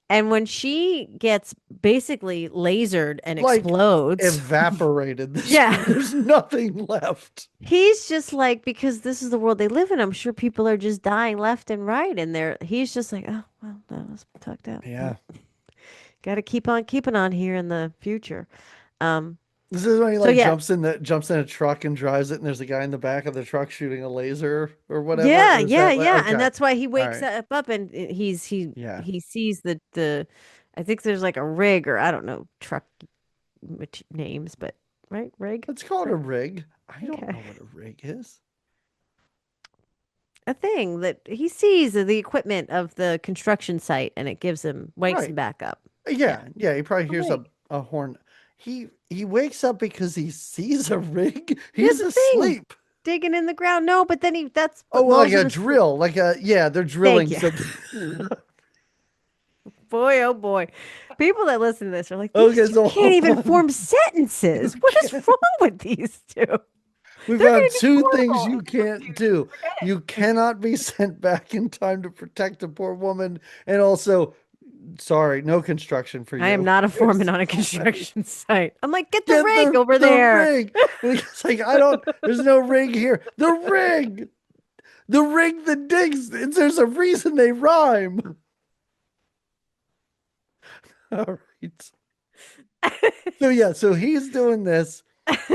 And when she gets basically lasered and like explodes, evaporated. yeah, There's nothing left. he's just like, because this is the world they live in, I'm sure people are just dying left and right. And he's just like, oh, well, that was tucked out. Yeah. Got to keep on keeping on here in the future. Um, This is when he so like yeah, jumps in a truck and drives it, and there's a guy in the back of the truck shooting a laser or whatever. yeah, Or is yeah, that yeah, and okay? that's why he All wakes right. up and Yeah. he sees the I think there's like a rig or I don't know truck names, but right, Let's call it a rig, rig. I don't okay, know what a rig is. a thing that he sees of the equipment of the construction site, and it gives him wakes him Right. back up. Yeah, Yeah, yeah, he probably a hears rig. a horn. He wakes up because he sees a rig. There's He's a thing asleep. digging in the ground. No, but then he that's Oh, what well, like lulls a him to sleep. drill. Like a yeah, they're Thank drilling you. so Boy, oh boy. People that listen to this are like, these Okay, two so can't hold even on. form sentences. You What is can't. wrong with these two? They're We going found to be two things horrible you in the can't future. do. Forget You it. cannot be sent back in time to protect a poor woman, and also, sorry, no construction for I am you. not a There's foreman on a so many. construction site. I'm like, get the Get rig over the there. rig. And it's like I don't. There's no rig here. The rig. The rig that digs. There's a reason they rhyme. All right. So yeah, so he's doing this,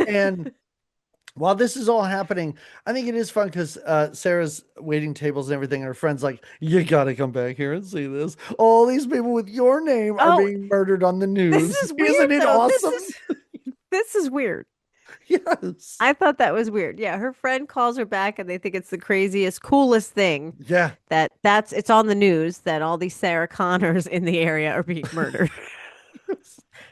and while this is all happening, I think it is fun because Sarah's waiting tables and everything, and her friends like, you gotta come back here and see this. All these people with your name are Oh, being murdered on the this news. is weird Isn't it though. awesome? This is weird. Yes. I thought that was weird. Yeah, her friend calls her back and they think it's the craziest, coolest thing Yeah. that's it's on the news that all these Sarah Connors in the area are being murdered.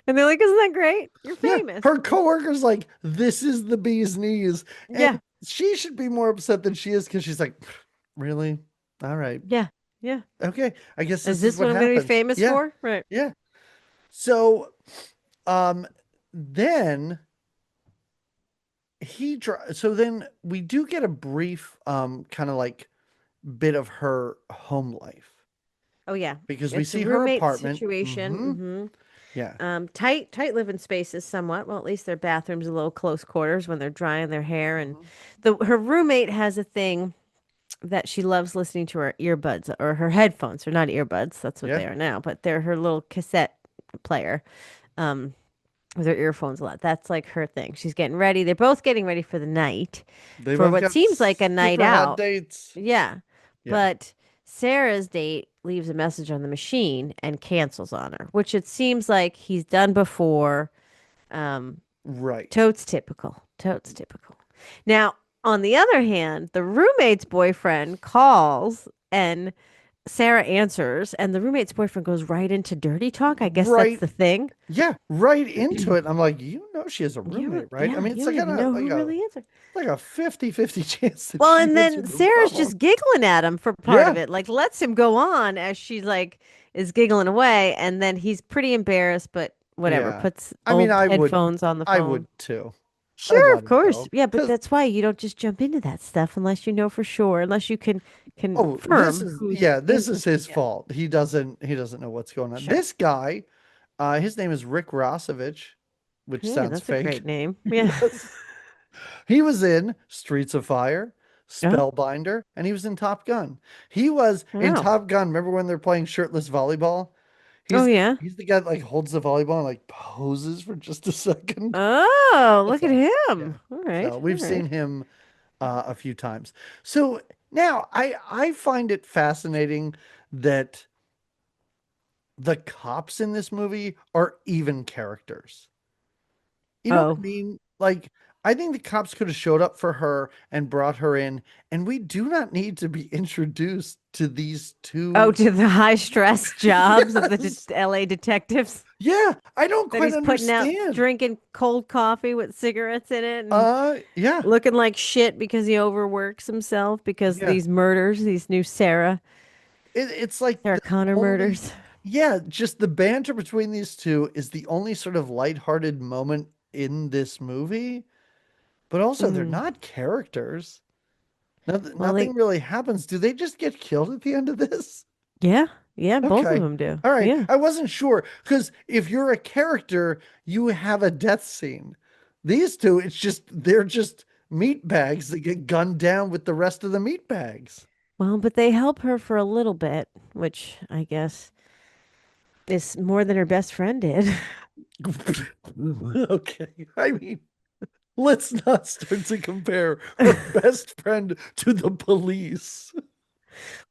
And they're like, "Isn't that great? You're Yeah. famous." Her coworker's like, this is the bee's knees. And Yeah. she should be more upset than she is because she's like, really? All right. Yeah. Yeah. Okay. I guess Is this is this what what I'm going to be happens. famous Yeah. for? Right. Yeah. So um then so then we do get a brief kind of like bit of her home life Oh yeah. because we It's a see her roommate apartment. situation. Hmm. Yeah. Tight living spaces somewhat. Well, at least their bathrooms a little close quarters when they're drying their hair. And Mhm. the her roommate has a thing that she loves listening to her earbuds or her headphones. They're not earbuds. That's what Yeah. they are now, but they're her little cassette player. Um, with her earphones a lot. That's like her thing. She's getting ready. They're both getting ready for the night, They for both what got seems like a night super hot out. dates. Yeah. Yeah. But Sarah's date leaves a message on the machine and cancels on her, which it seems like he's done before. Um, Right. Totes typical. Totes typical. Now, on the other hand, the roommate's boyfriend calls and Sarah answers, and the roommate's boyfriend goes right into dirty talk. I guess that's Right. the thing. Yeah, right into it. I'm like, you know she has a roommate, right? I Yeah, mean, you it's don't like even a know like who a really is her. like a 50-50 chance that Well, she and answered then the Sarah's phone. just giggling at him for part of Yeah. it, like lets him go on as she like is giggling away, and then he's pretty embarrassed, but whatever, Yeah. puts I mean, old headphones on the I would phone. too. I'd Sure, let of him course. go. Yeah, but Cause that's why you don't just jump into that stuff unless you know for sure, unless you can oh, this confirm is who's yeah, this in. is his Yeah, fault. He doesn't know what's going on. sure. This guy, his name is Rick Rossovich, which Yeah, sounds that's a great fake. name. Yeah. Yes. He was in Streets of Fire, Oh, Spellbinder, and he was in Top Gun. He was in oh, Top Gun. Remember when they're playing shirtless volleyball? oh, He's yeah. he's the guy that like holds the volleyball and like poses for just a second. Oh, That's look at awesome. Yeah. him. All right, So all we've right. seen him a few times. So now I find it fascinating that the cops in this movie are even characters. You know what I Oh, mean? Like I think the cops could have showed up for her and brought her in, and we do not need to be introduced to these Oh, two. to the high stress jobs of the Yes. LA detectives Yeah, I don't that quite he's putting out understand. drinking cold coffee with cigarettes in it and Yeah. looking like shit because he overworks himself because Yeah. these murders, these new It's like Sarah the Connor only, murders. yeah, just the banter between these two is the only sort of lighthearted moment in this movie. But also, they're Mm. not characters. Well, Nothing really happens. Do they just get killed at the end of this? yeah, yeah, both of Okay. them do. All right. Yeah. I wasn't sure because if you're a character, you have a death scene. These two, they're just meat bags that get gunned down with the rest of the meat bags. Well, but they help her for a little bit, which I guess is more than her best friend did. Okay. I mean, let's not start to compare her best friend to the police.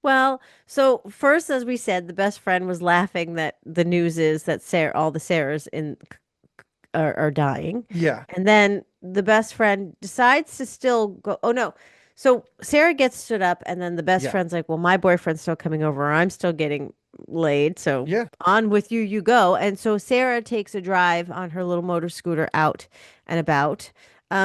Well, so first, as we said, the best friend was laughing that the news is that all the Sarahs are dying. Yeah. And then the best friend decides to still go. Oh no. So Sarah gets stood up, and then the best Yeah. friend's like, well, my boyfriend's still coming over, or I'm still getting laid. So Yeah. on with you, you go. And so Sarah takes a drive on her little motor scooter out and about,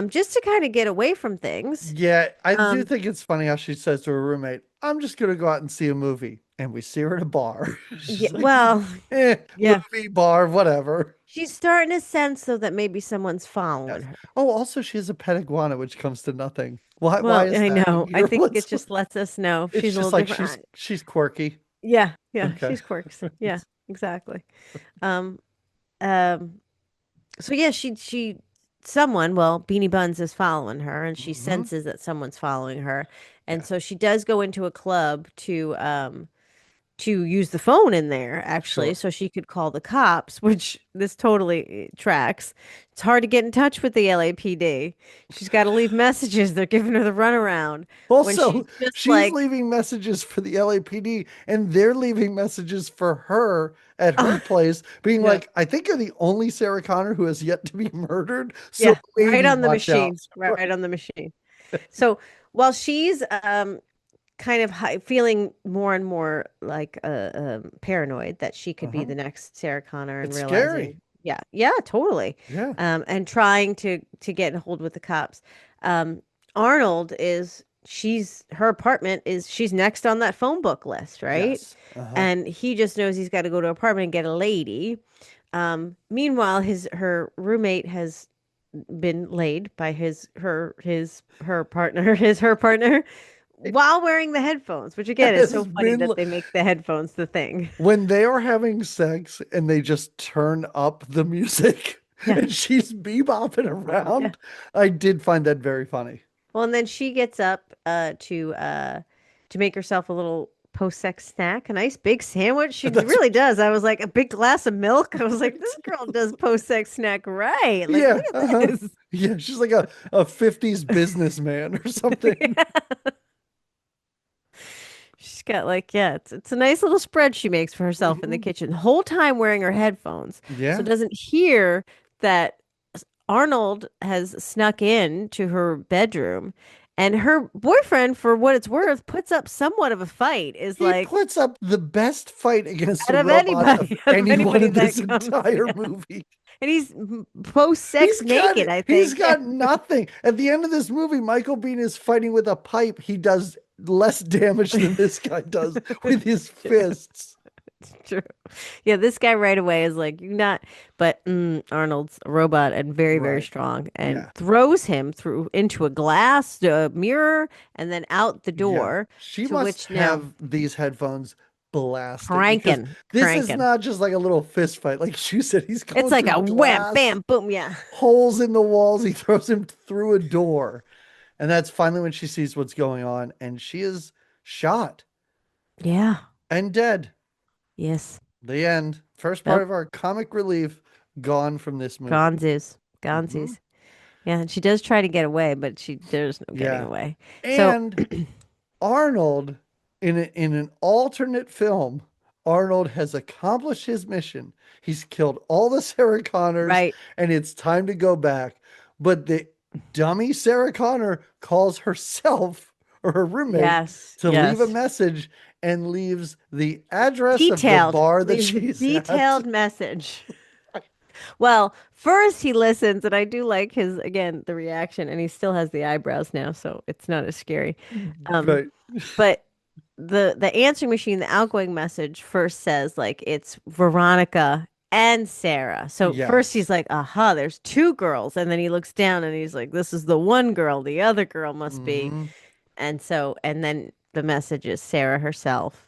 just to kind of get away from things. Yeah, I do Um, think it's funny how she says to her roommate, I'm just gonna go out and see a movie. And we see her at a bar. yeah, She's like, well, yeah. movie, bar, whatever. She's starting to sense though that maybe someone's following Yes. her. Oh, also she has a pet iguana, which comes to nothing. Why Well, is I that? know. I think it What's just lets us know it's she's a just little like different. she's quirky. Yeah, yeah, Okay. she's quirks. Yeah, exactly. Um, um, so yeah, someone, well, Beanie Buns is following her, and she Hmm. senses that someone's following her, and Yeah. so she does go into a club to use the phone in there actually Sure. so she could call the cops, which this totally tracks. It's hard to get in touch with the LAPD. She's got to leave messages. They're giving her the runaround when she's Also, just she's like, leaving messages for the LAPD and they're leaving messages for her at her place, being yeah, like, I think you're the only Sarah Connor who has yet to be murdered. So yeah, right maybe on the watch out. machine, right on the machine. So while she's kind of feeling more and more like paranoid that she could be Uh-huh. the next Sarah Connor and It's realizing, scary. yeah, yeah, totally, Yeah. and trying to get in hold with the cops. Um, Arnold is her apartment is she's next on that phone book list, right? Yes. Uh-huh. And he just knows he's got to go to an apartment and get a lady. Meanwhile, her roommate has been laid by her partner, her partner, It while wearing the headphones, which again is has so funny been that they make the headphones the thing. when they are having sex and they just turn up the music Yeah. and she's bebopping Yeah. around. I did find that very funny. Well, and then she gets up to make herself a little post-sex snack, a nice big sandwich. She That's really does. I was like, a big glass of milk. I was like, this girl does post-sex snack right. Like, Yeah, look at uh-huh. this. Yeah, she's like a 50s businessman or something. Yeah. She's got like, yeah, it's a nice little spread she makes for herself in the Mhm. kitchen, the whole time wearing her headphones. So Yeah. doesn't hear that Arnold has snuck in to her bedroom, and her boyfriend, for what it's worth, puts up somewhat of a fight, is He like, puts up the best fight against a out of robot of anybody, out of anyone anybody in this that comes. entire Yeah. movie. And he's post-sex naked, I He's think. Yeah. got nothing. At the end of this movie, Michael Biehn is fighting with a pipe. He does less damage than this guy does with his fists. True. Yeah, this guy right away is like, you're not, but Arnold's a robot and very, very Right. strong and Yeah. throws him through into a glass mirror and then out the Yeah. door, She to must which now have these headphones blasting because cranking, this is cranking. not just like a little fist fight. Like you said, he's It's going like through a wham, glass, bam, boom. Yeah. holes in the walls. He throws him through a door. And that's finally when she sees what's going on. And she is shot Yeah. and dead. Yes. The end. First part Yep. of our comic relief gone from this movie. Gonzos. Hmm. Gonzos. Yeah. And she does try to get away, but there's no getting Yeah. away. So, And Arnold, in an alternate film, Arnold has accomplished his mission. He's killed all the Sarah Connors, right. and it's time to go back. But dummy Sarah Connor calls herself or her roommate Yes, to leave a yes. message and leaves the address of the Detailed. bar that Leaves a she's at. detailed message. Well, first he listens, and I do like his again the reaction, and he still has the eyebrows now, so it's not as scary. Um, Right. but the answering machine, the outgoing message first says like it's Veronica and Sarah. So first he's Yes. like, aha, there's two girls, and then he looks down and he's like, this is the one girl, the other girl must be. Hmm. And then the message is Sarah herself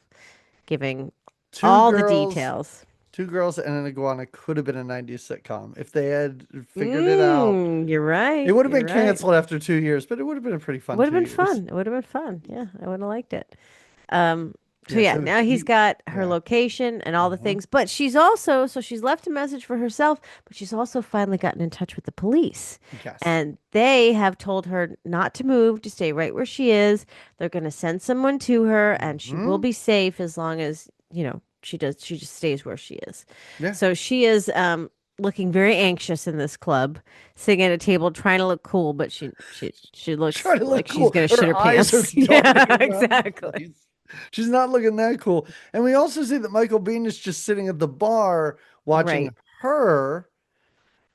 giving Two all the girls, details. two girls and an iguana could have been a 90s sitcom. If they had figured it out, You're it right. would have You're been right. canceled after 2 years, but it would have been a pretty It fun would have two been years. fun. It would have been fun. Yeah, I would have liked it. Um, so Yeah, yeah, so now he's he, got her yeah. location and all the Hmm. things, but she's also, so she's left a message for herself, but she's also finally gotten in touch with the police. Yes. And they have told her not to move, to stay right where she is. They're going to send someone to her and she will Hmm. be safe as long as, she just stays where she is. Yeah. So she is looking very anxious in this club, sitting at a table trying to look cool, but she looks Trying to look like she's cool. going to shit Her her eyes are pants. darting Yeah, around the exactly. place. She's not looking that cool. And we also see that Michael Biehn is just sitting at the bar watching Right. her.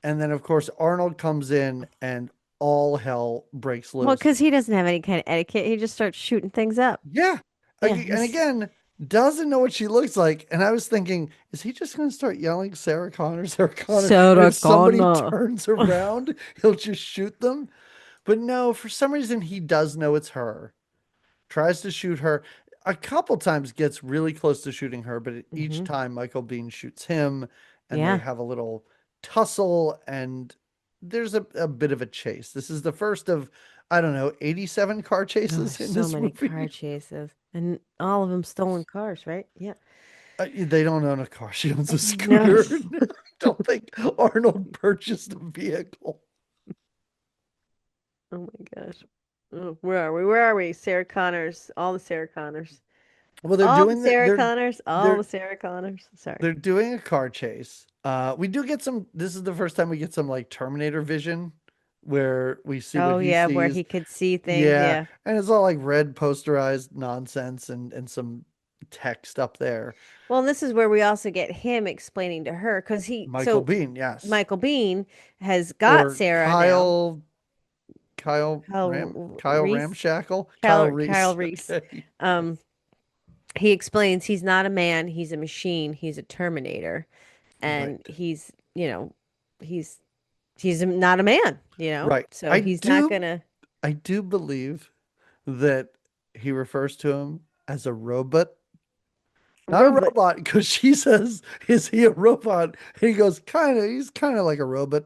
And then, of course, Arnold comes in and all hell breaks Well, loose. because he doesn't have any kind of etiquette. He just starts shooting things up. Yeah. Yeah, And he's again, doesn't know what she looks like. And I was thinking, is he just going to start yelling Sarah Connor, Sarah Connor? And Sarah if somebody Connor. turns around, he'll just shoot them. But no, for some reason, he does know it's her, tries to shoot her. A couple times gets really close to shooting her, but each Hmm. time Michael Biehn shoots him and they Yeah. have a little tussle and there's a bit of a chase. This is the first of, I don't know, 87 car Oh, there's chases in so this many car movie. chases, and all of them stolen cars, right? Yeah. They don't own a car. She owns a No. scooter. I don't think Arnold purchased a vehicle. Oh my gosh. Oh, where are we? Where are we? Sarah Connors. All the Sarah Connors. Well, All the Sarah Connors. All the they're Sarah Connors. Sorry. they're doing a car chase. We do get some. This is the first time we get some like Terminator vision, where we see what Oh he yeah, where sees. he could see things. Yeah, Yeah. and it's all like red posterized nonsense and some text up there. Well, and this is where we also get him explaining to her because Michael Biehn, yes, Michael Biehn has got or Sarah now. Kyle Reese, Ramshackle, Kyle Kyle Reese. Reese. Okay, Um, he explains he's not a man, he's a machine, he's a Terminator, and right, he's not a man, right. so he's not gonna I do believe that he refers to him as a robot. Not a robot. robot, because she says, "Is he a robot?" And he goes, "Kind of. He's kind of like a robot."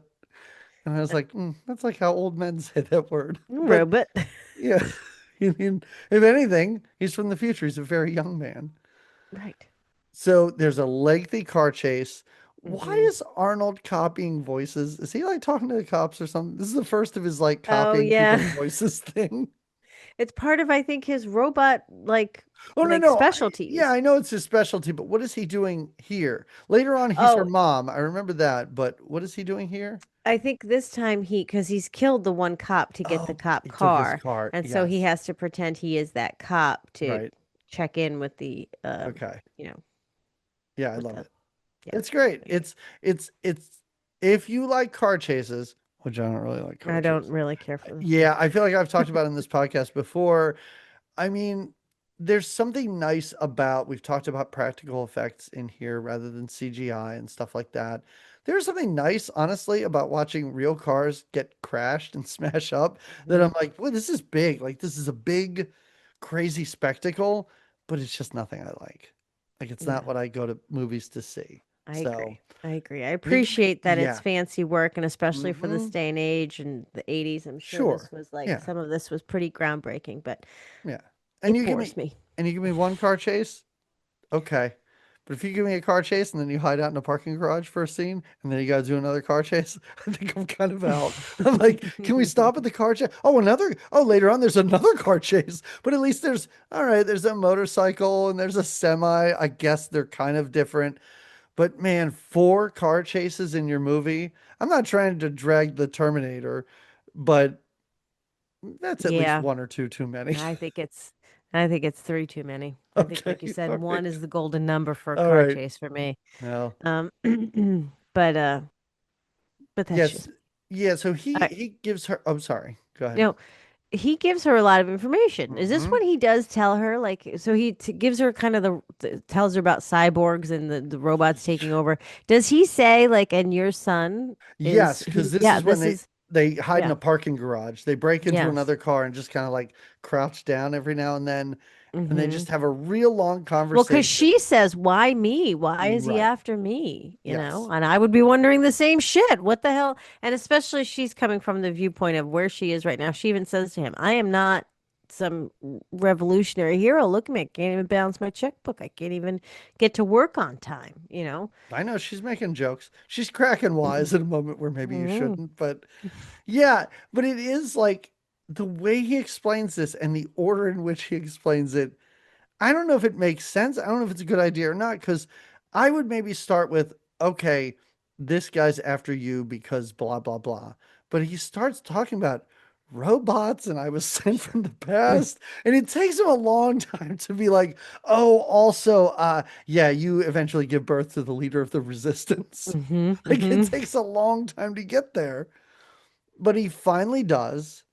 And I was like, "That's like how old men say that word." But Robot. yeah, I mean, if anything, he's from the future. He's a very young man. Right. So there's a lengthy car chase. Why Hmm. is Arnold copying voices? Is he like talking to the cops or something? This is the first of his like Oh copying people's yeah. voices thing. It's part of I think his robot Oh no, like no. Yeah, specialties. I know it's his specialty, but what is he doing here? Later on, he's her Oh, mom. I remember that, but what is he doing here? I think this time because he's killed the one cop to get the Oh, cop he took his car, car. and so he Yes. has to pretend he is that cop to Right. check in with Okay. you know, Yeah, I with love the it. yeah. It's great. I agree. It's if you like car chases, which I don't really like car I don't chases. really care for them. Yeah. Yeah, I feel like I've talked about it in this podcast before. I mean, there's something nice about we've talked about practical effects in here rather than CGI and stuff like that. There's something nice, honestly, about watching real cars get crashed and smash up that Hmm. I'm like, well, this is big. Like, this is a big, crazy spectacle, but it's just nothing I like. Like, it's not Yeah, what I go to movies to see. I So, agree. I agree. I if you give me, appreciate that it's yeah, fancy work, and especially for this hmm, day and age and the 80s, I'm sure this sure. was like Yeah, some of this was pretty groundbreaking, but yeah. And it you give bores me, me. and you give me one car chase. Okay. But if you give me a car chase and then you hide out in a parking garage for a scene and then you got to do another car chase, I think I'm kind of out. I'm like, can we stop at the car chase? Oh, later on there's another car chase. But at least all right, there's a motorcycle and there's a semi. I guess they're kind of different. But man, four car chases in your movie. I'm not trying to drag the Terminator, but that's at least Yeah, one or two too many. I think it's I think it's three too many. I think, like you Okay, said, all one right, is the golden number for a all car right. chase for me. Well, Um, but uh, but that's yes, just yeah. So he I, he gives her. I'm sorry. Go you ahead. know, he gives her a lot of information. Is this Hmm. when he does tell her, like, so gives her kind of tells her about cyborgs and the robots taking over. Does he say, like, and your son Yes, is because who? this Yeah, is when this they is, they hide in yeah, a parking garage. They break into yes. another car and just kind of like crouch down every now and they Mm-hmm. just have a real long Well, because conversation. she says, "Why me? Why is he Right. after me?" You know, Yes. and I would be wondering the same shit. What the hell? And especially she's coming from the viewpoint of where she is right now. She even says to him, "I am not some revolutionary hero. Look at me. I can't even balance my checkbook. I can't even get to work on time." You know. I know she's making jokes. She's cracking wise at a moment where maybe you Mhm. shouldn't, but yeah, but it is like the way he explains this and the order in which he explains it. I don't know if it makes sense. I don't know if it's a good idea or not, because I would maybe start with, okay, this guy's after you because blah, blah, blah. But he starts talking about robots and I was sent from the past. And it takes him a long time to be like, oh, also, yeah, you eventually give birth to the leader of the resistance. Mm-hmm. Like it Mm-hmm. takes a long time to get there. But he finally does.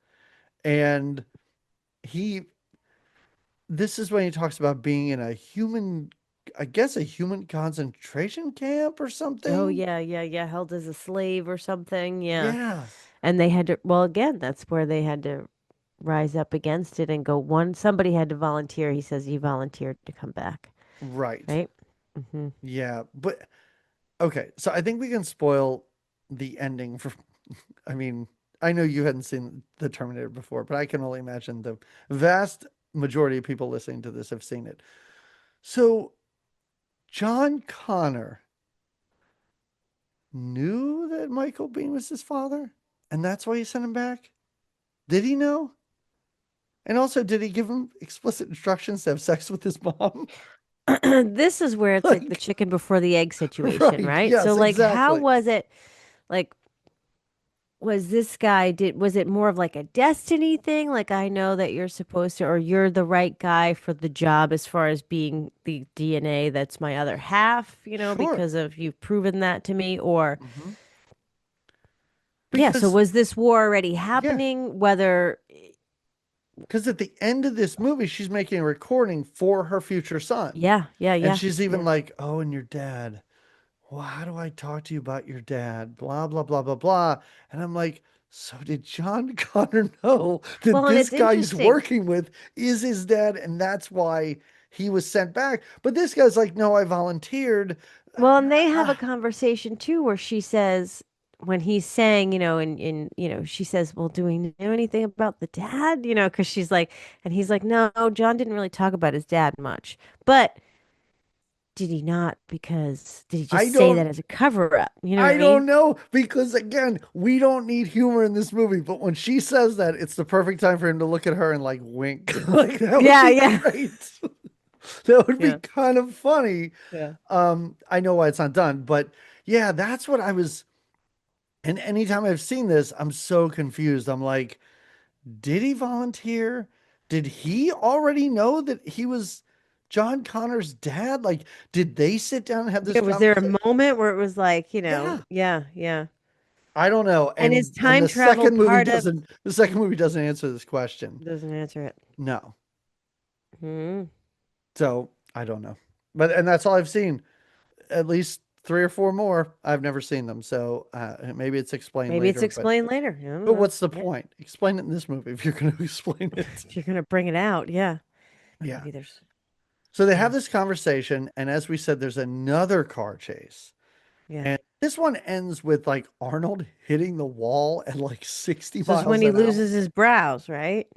And he this is when he talks about being in a human, I guess, a human concentration camp or Oh something. yeah, yeah, yeah. Held as a slave or something. Yeah. Yeah, And they had to, well, again, that's where they had to rise up against it and go one, somebody had to volunteer. He says he volunteered to come back, right. right? Hmm. Yeah, but okay. So I think we can spoil the ending for. I mean, I know you hadn't seen the Terminator before, but I can only imagine the vast majority of people listening to this have seen it. So John Connor knew that Michael Biehn was his father, and that's why he sent him back. Did he know? And also, did he give him explicit instructions to have sex with his mom? This is where it's like the Like, chicken before the egg situation, right. right? So Yes, like how exactly. was it like was this guy did was it more of like a destiny thing? Like I know that you're supposed to or you're the right guy for the job as far as being the DNA that's my other half, Sure. because of you've proven that to me or Hmm. yeah, so Because, was this war already yeah, happening? Whether, because at the end of this movie, she's making a recording for her future son. yeah, yeah, And yeah, she's even yeah. like, oh, and your dad. Well, how do I talk to you about your dad? Blah, blah, blah, blah, blah. And I'm like, so did John Connor know that Well, and this it's guy he's interesting. working with is his dad? And that's why he was sent back. But this guy's like, no, I volunteered. Well, and they have a Ah, conversation too where she says, when he's saying, she says, well, do we know anything about the dad? Because she's like, and he's like, no, John didn't really talk about his dad much. But did he not? Because did he I just say that don't as a cover up? You know what I I mean? don't know because again, we don't need humor in this movie, but when she says that, it's the perfect time for him to look at her and like wink. Like that would Yeah, be yeah. great. That would be Yeah. kind of funny. Yeah. I know why it's not done, but yeah, that's what I was. And anytime I've seen this, I'm so confused. I'm like, did he volunteer? Did he already know that he was John Connor's dad? Like, did they sit down and have this Yeah, was there a conversation? moment where it was like, Yeah. yeah, yeah. I don't know. And is And time travel part of the second movie doesn't answer this question. doesn't answer it. No. Hmm. So I don't know. But and that's all I've seen. At least three or four more. I've never seen them. So maybe it's explained Maybe it's later, explained later. I don't but know. what's the Yeah. point? Explain it in this movie if you're going to explain it. If you're gonna bring it out, yeah. Yeah. Maybe there's So they have yeah. this conversation, and as we said, there's another car chase. Yeah. And this one ends with like Arnold hitting the wall at like 60 This is when miles he an hour. loses his brows, right?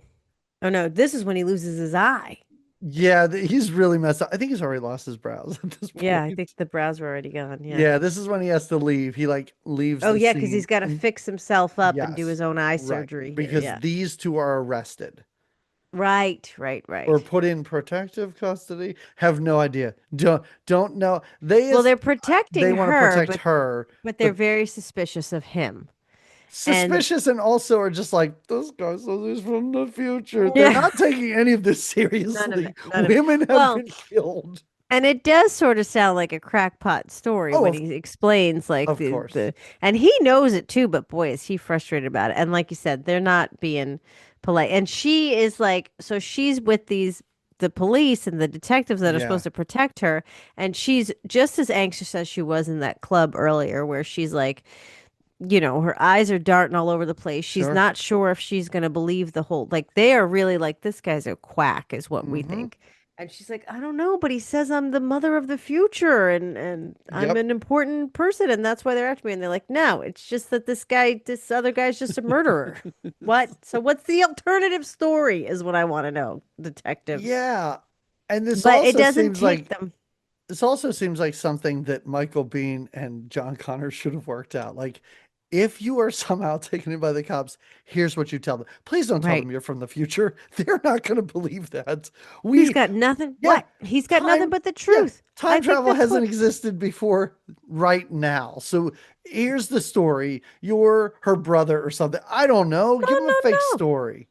Oh no, this is when he loses his eye. Yeah, he's really messed up. I think he's already lost his brows at this Yeah, I think point. the brows were already gone. Yeah. Yeah, this is when he has to leave. He like leaves Oh the yeah, because scene. he's got to And fix himself up and do yes, his own eye right. surgery here. Because Yeah. these two are arrested Right, right, or right. put in protective custody. Have no idea. Don't know. They Well, as they're they protecting want to her, protect but her, but they're but very suspicious of him. And suspicious and also are just like, this guy says he's from the future. They're yeah, not taking any of this none of it, seriously. none of it. Women have Well, been killed. and it does sort of sound like a crackpot story Oh, when he explains like of course. the and he knows it too, but boy, is he frustrated about it. And like you said, they're not being polite. And she is like, so she's with the police and the detectives that are supposed Yeah, to protect her, and she's just as anxious as she was in that club earlier, where she's like, her eyes are darting all over the place. She's sure. not sure if she's going to believe the whole, like, they are really like, this guy's a quack, is what we Mm-hmm. think. And she's like, I don't know, but he says I'm the mother of the future and I'm Yep. an important person. And that's why they're after me. And they're like, no, it's just that this other guy's just a murderer. What? So what's the alternative story is what I want to know, detective. Yeah. And But it doesn't take them. this also seems like something that Michael Biehn and John Connor should have worked out. Like, if you are somehow taken in by the cops, here's what you tell them. Please don't tell Right. them you're from the future. They're not going to believe that. He's We, got nothing. yeah, What? He's got nothing time, but the yeah, truth. I time think travel that's hasn't what. existed before right now. So here's the story. You're her brother or something. I don't know. No, Give him a no, fake no. story.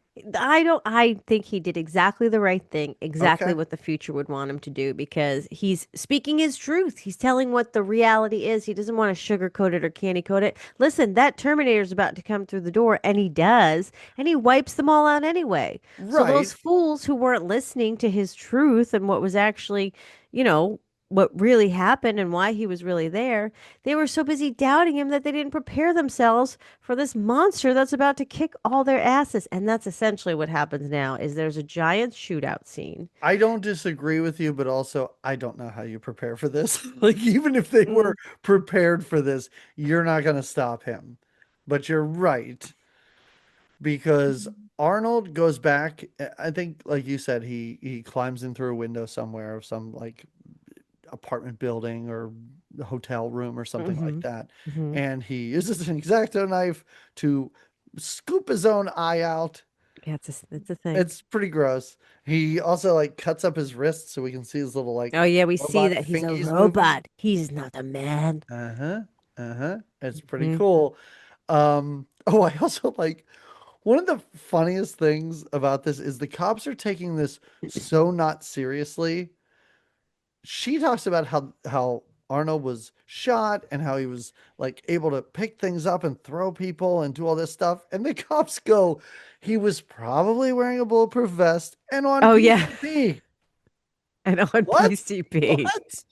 I think he did exactly the right thing, exactly Okay. what the future would want him to do because he's speaking his truth. He's telling what the reality is. He doesn't want to sugarcoat it or candy coat it. Listen, that Terminator's about to come through the door, and he does, and he wipes them all out anyway. So those Right. fools who weren't listening to his truth and what was actually, you know, what really happened and why he was really there, they were so busy doubting him that they didn't prepare themselves for this monster that's about to kick all their asses. And that's essentially what happens now is there's a giant shootout scene. I don't disagree with you, but also I don't know how you prepare for this. Like, even if they were Mm, prepared for this, you're not going to stop him. But you're right, because Arnold goes back. I think, like you said, he climbs in through a window somewhere of some like apartment building or hotel room or something like hmm that. hmm And he uses an X-Acto knife to scoop his own eye out. Yeah, it's a thing. It's pretty gross. He also like cuts up his wrist so we can see his little like Oh yeah, we see robot that he's a fingies moving. robot. He's not a man. Uh-huh. Uh-huh. It's pretty Hmm cool. Oh, I also like one of the funniest things about this is the cops are taking this so not seriously. She talks about how Arnold was shot and how he was like able to pick things up and throw people and do all this stuff. And the cops go, he was probably wearing a bulletproof vest and on Oh yeah, PCP. and on What? PCP. What?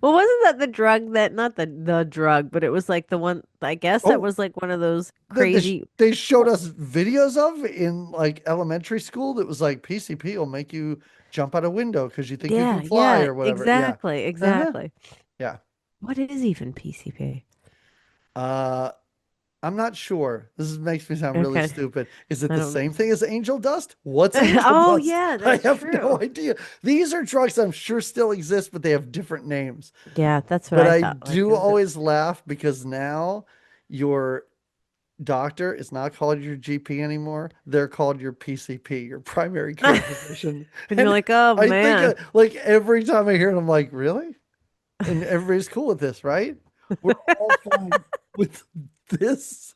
Well, wasn't that the drug that not the drug, but it was like the one I guess that Oh, was like one of those the crazy. they showed us videos of in like elementary school that was like PCP will make you jump out a window because you think you Yeah, can fly yeah, or whatever. Yeah. exactly, Uh-huh. exactly. Yeah. What is even PCP? Uh I'm not sure. Makes me sound really Okay, stupid. Is it I the don't know. same thing as angel dust? What's angel Oh dust? yeah, I that's have no true. idea. These are drugs I'm sure still exist, but they have different names. Yeah, that's what But I I thought. Like, do is it? always laugh because now your doctor is not called your GP anymore. They're called your PCP, your primary care physician. And you're And like, oh I think man. like every time I hear it, I'm like, really? And everybody's cool with this, right? We're all fine with this.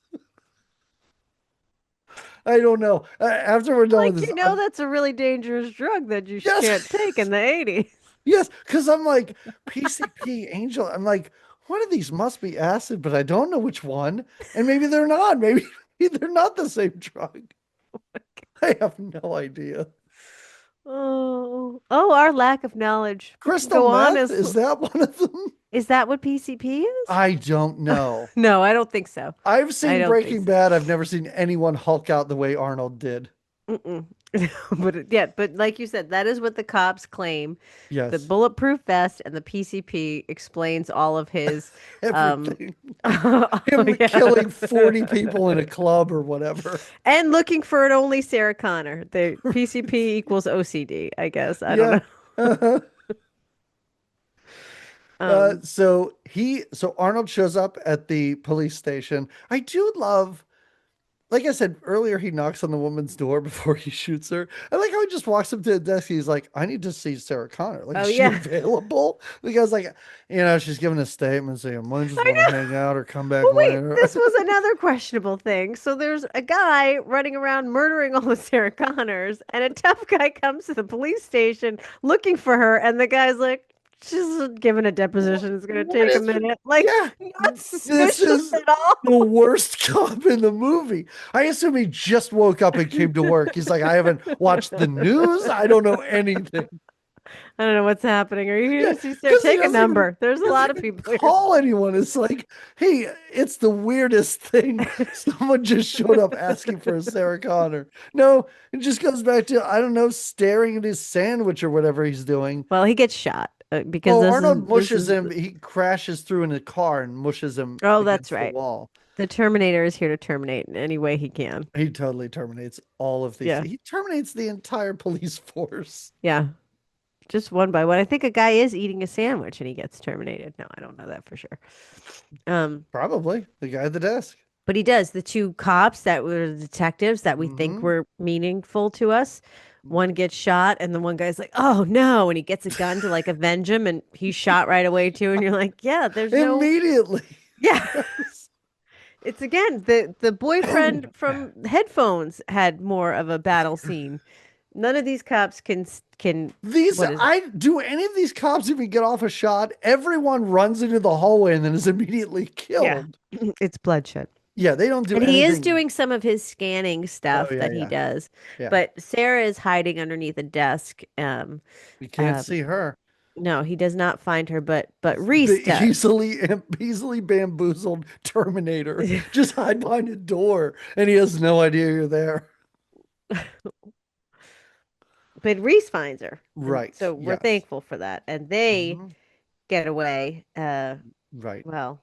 I don't know. After we're done with Like, this, that's a really dangerous drug that you yes, can't take in the 80s. yes, because I'm like PCP Angel. I'm like, one of these must be acid, but I don't know which one. And maybe they're not. Maybe they're not the same drug. I have no idea. Oh, our lack of knowledge. We can Crystal go on meth, as is that one of them? is that what PCP is? I don't know. No, I don't think so. I've I seen don't think Breaking so. Bad. I've never seen anyone Hulk out the way Arnold did. Mm-mm. Yeah, but like you said, that is what the cops claim. The Yes, bulletproof vest and the PCP explains all of his um everything. oh, Him yeah. killing 40 people in a club or whatever. And looking for an only Sarah Connor. The PCP equals OCD, I guess. I don't Yeah. know. Uh-huh. Um, So Arnold shows up at the police station. I do love, like I said earlier, he knocks on the woman's door before he shoots her. I like how he just walks up to the desk. He's like, I need to see Sarah Connor. Like, is Oh she yeah. available? Because, like, she's giving a statement saying, I just I want to know. hang out or come back Well, wait, later. this was another questionable thing. So there's a guy running around murdering all the Sarah Connors, and a tough guy comes to the police station looking for her, and the guy's like, she's giving a deposition. It's gonna What take a is, minute. Like, yeah, not this suspicious is at all. the worst cop in the movie. I assume he just woke up and came to work. He's like, I haven't watched the news. I don't know anything. I don't know what's happening. Are you here Yeah, to see Sarah? because Take a number. There's a lot of people here. call anyone. It's like, hey, it's the weirdest thing. Someone just showed up asking for a Sarah Connor. No, it just goes back to, I don't know, staring at his sandwich or whatever he's doing. Well, he gets shot because Oh, this is Arnold this mushes is. him. He crashes through in a car and mushes him Oh, that's against the right. wall. The Terminator is here to terminate in any way he can. He totally terminates all of these. Yeah, He terminates the entire police force. yeah. Just one by one. I think a guy is eating a sandwich and he gets terminated. No, I don't know that for sure. Um, Probably the guy at the desk. but he does. The two cops that were the detectives that we think Hmm. were meaningful to us. One gets shot, and the one guy's like, "Oh no!" And he gets a gun to like avenge him, and he's shot right away too. And you're like, "Yeah, there's no, Immediately. yeah." It's again the boyfriend from Headphones had more of a battle scene. None of these cops can These, what is it? I do any of these cops even get off a shot? Everyone runs into the hallway and then is immediately Yeah, killed. it's bloodshed. Yeah, they don't do And he is anything. doing some of his scanning Oh stuff yeah, that he yeah, does, yeah. but Sarah is hiding underneath a desk. You can't Um, see her. no, he does not find her, but The Reese does. easily bamboozled Terminator. Just hide behind a door, and he has no idea you're there. But Reese finds her, and Right. so we're Yes. thankful for that. And they Mhm. get away. Right. Well,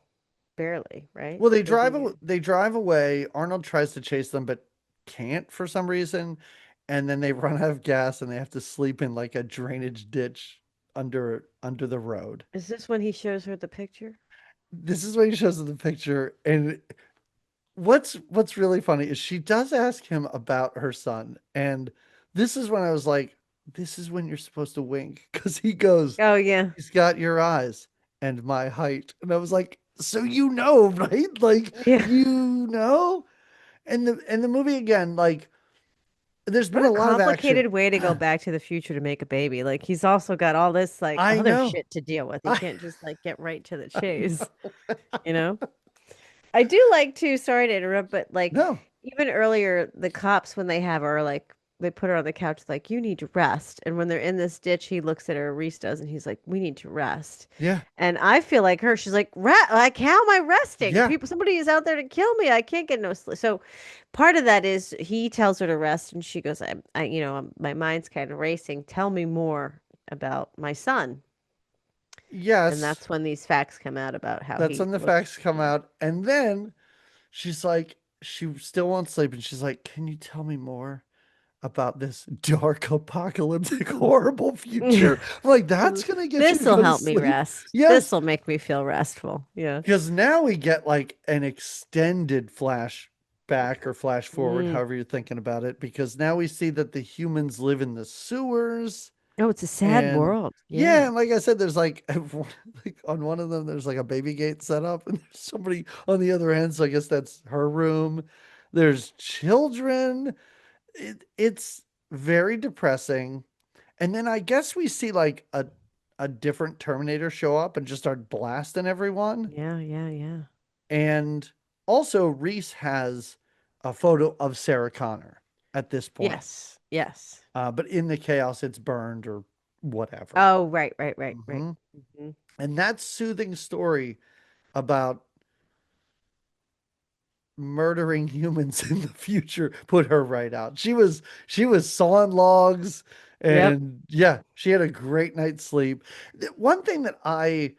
barely, right? Well, They do they drive away. Arnold tries to chase them, but can't for some reason. And then they run out of gas and they have to sleep in like a drainage ditch under the road. Is this when he shows her the picture? This is what he shows in the picture. And what's really funny is she does ask him about her son. And this is when I was like, this is when you're supposed to wink. Because he goes, Oh yeah. he's got your eyes and my height. And I was like, so you know, right? Like Yeah. you know? And the movie again, like there's been What a a lot of action. complicated way to go back to the future to make a baby. Like he's also got all this like I other know. shit to deal with. He I, can't just like get right to the I chase, know. you know? I do like to, sorry to interrupt, but like No. even earlier, the cops when they have her like they put her on the couch like you need to rest. And when they're in this ditch, he looks at her, Reese does, and he's like, we need to rest. Yeah. And I feel like her, she's like, like how am I resting? Yeah. People, somebody is out there to kill me. I can't get no sleep. So part of that is he tells her to rest, and she goes, my mind's kind of racing. Tell me more about my son. And Yes. that's when these facts come out about how That's he when the looks. facts come Yeah. out. And then she's like, she still won't sleep. And she's like, can you tell me more about this dark, apocalyptic, horrible future? I'm like, that's going to get you to This will go to help me sleep. rest. This Yes. will make me feel restful. Yeah. Because now we get like an extended flash back or flash forward, Mm. however you're thinking about it, because now we see that the humans live in the sewers. Oh, it's a sad And world. yeah, Yeah. and like I said, there's like, like on one of them, there's like a baby gate set up, and there's somebody on the other end. So I guess that's her room. There's children. It's very depressing. And then I guess we see like a different Terminator show up and just start blasting everyone. Yeah. Yeah. Yeah. And also, Reese has a photo of Sarah Connor at this point. Yes. Yes. But in the chaos, it's burned or whatever. Oh, right, right, right, right. Hmm. Hmm. And that soothing story about murdering humans in the future put her right out. She was sawing logs, Yep. and yeah, she had a great night's sleep. One thing that I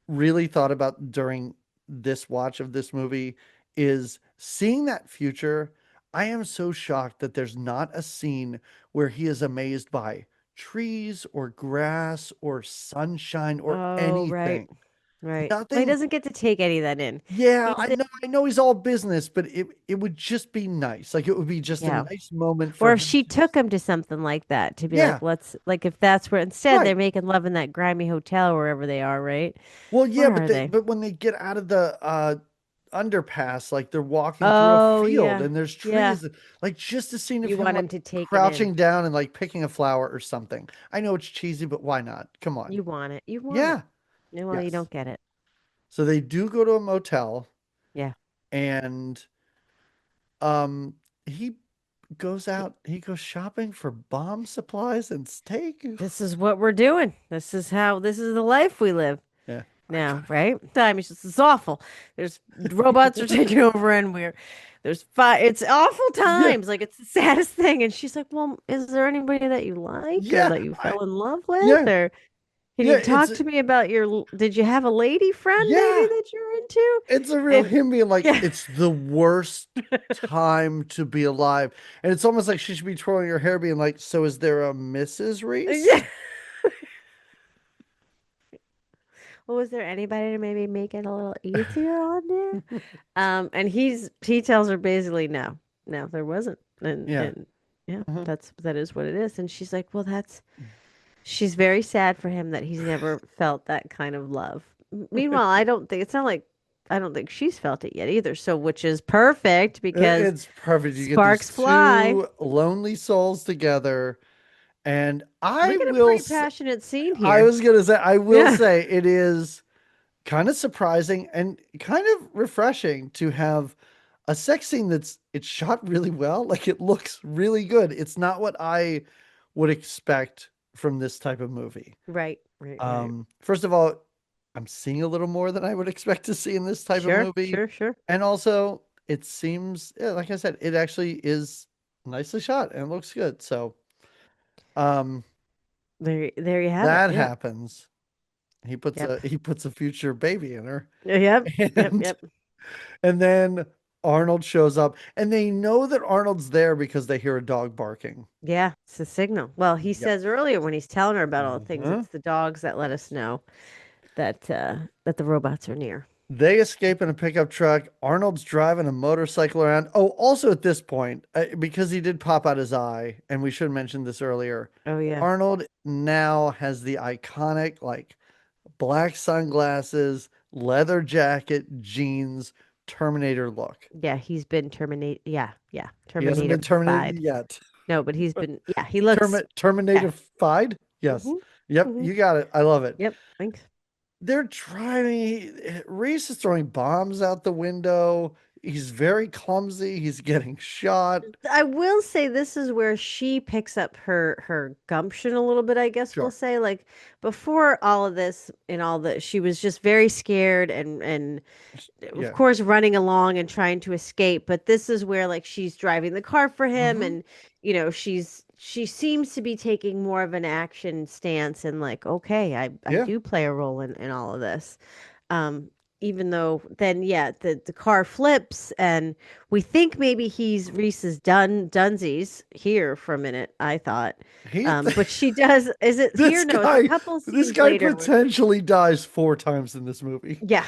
really thought about during this watch of this movie is seeing that future. I am so shocked that there's not a scene where he is amazed by trees or grass or sunshine or Oh, right. anything. Right. Well, he Nothing. doesn't get to take any of that in. Yeah, He's I know he's all business, but it would just be nice. Like it would be just a yeah. nice moment Or for if him she to took him to something like that to be like, yeah, let's like if that's where instead right. they're making love in that grimy hotel wherever they are, right? Well, yeah, Where but are they? when they get out of the underpass, like they're walking through a Oh field yeah. and there's Yeah. trees, like just a scene of You him want like him to take it in. crouching down and like picking a flower or something. I know it's cheesy, but why not? Come on. You want it. You want it. Yeah. Yeah, well, you Yes. don't get it. So they do go to a motel Yeah. and um he he goes shopping for bomb supplies and steak. This is what we're doing. This is the life we live Yeah. I now, right? I mean, it's awful. There's robots are taking over and there's fire. It's awful yeah. times. Like it's the saddest thing. And she's like, well, is there anybody that you like or Yeah. that you I fell in love with? yeah. Or can Yeah, you talk to me about did you have a lady friend maybe yeah. that you're into? It's a real And him being like, yeah. it's the worst time to be alive. And it's almost like she should be twirling her hair, being like, so is there a Mrs. Reese? Yeah. Well, was there anybody to maybe make it a little easier on you? And he tells her basically no, no, there wasn't, Yeah. and yeah, Uh-huh. that is what it is. And she's like, well, that's she's very sad for him that he's never felt that kind of love. Meanwhile, I don't think it's not like I don't think she's felt it yet either. So, which is perfect because It's perfect. You get these sparks fly. two lonely souls together. And We get a pretty passionate scene I here. was gonna say, I will Yeah, say it is kind of surprising and kind of refreshing to have a sex scene it's shot really well. Like it looks really good. It's not what I would expect from this type of movie. right, right, right. First of all, I'm seeing a little more than I would expect to see in this type of Sure, movie. sure, sure. And also, it seems, yeah, like I said, it actually is nicely shot and looks good. So, um, There you have it. that Yep, happens. yep, He puts a future baby in her. yep, yep, And yep. and then Arnold shows up and they know that Arnold's there because they hear a dog barking. Yeah, it's a signal. Well, he Yep. says earlier when he's telling her about all the things, Mhm. it's the dogs that let us know that the robots are near. They escape in a pickup truck. Arnold's driving a motorcycle around. Oh, also at this point, because he did pop out his eye, and we should have mentioned this earlier, Oh yeah. Arnold now has the iconic, like, black sunglasses, leather jacket, jeans, Terminator look. Yeah, he's been terminated. Yeah, yeah, He hasn't been terminated Terminator-fied. yet. No, but he's been. Yeah, he looks. Yeah. Terminator-fied? Yes. hmm Yep, hmm you got it. I love it. Yep. Thanks. They're driving. Reese is throwing bombs out the window. He's very clumsy. He's getting shot. I will say this is where she picks up her gumption a little bit, I guess we'll Sure. say. Like before all of this and all that, she was just very scared and of Yeah. course running along and trying to escape. But this is where like she's driving the car for him Hmm. and she seems to be taking more of an action stance and like, okay, I Yeah. do play a role in all of this. Um, even though then yeah the car flips and we think maybe he's Reese's Dunsies here for a minute I thought He but she does is it here no it's a couple this scenes guy later where potentially dies 4 times in this movie. yeah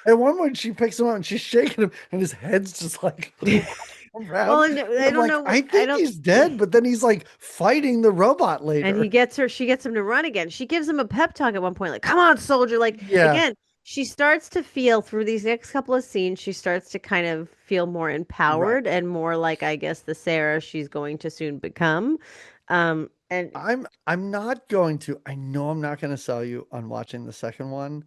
At one point she picks him up and she's shaking him and his head's just like well around. and And I I'm don't like, know I I think don't he's dead, but then he's like fighting the robot and later. she gets him to run again she gives him a pep talk at one point like come on soldier like Yeah. again she starts to feel through these next couple of scenes she starts to kind of feel more Right. empowered and more like I guess the Sarah she's going to soon become and I'm not going to I know I'm not going to sell you on watching the second one.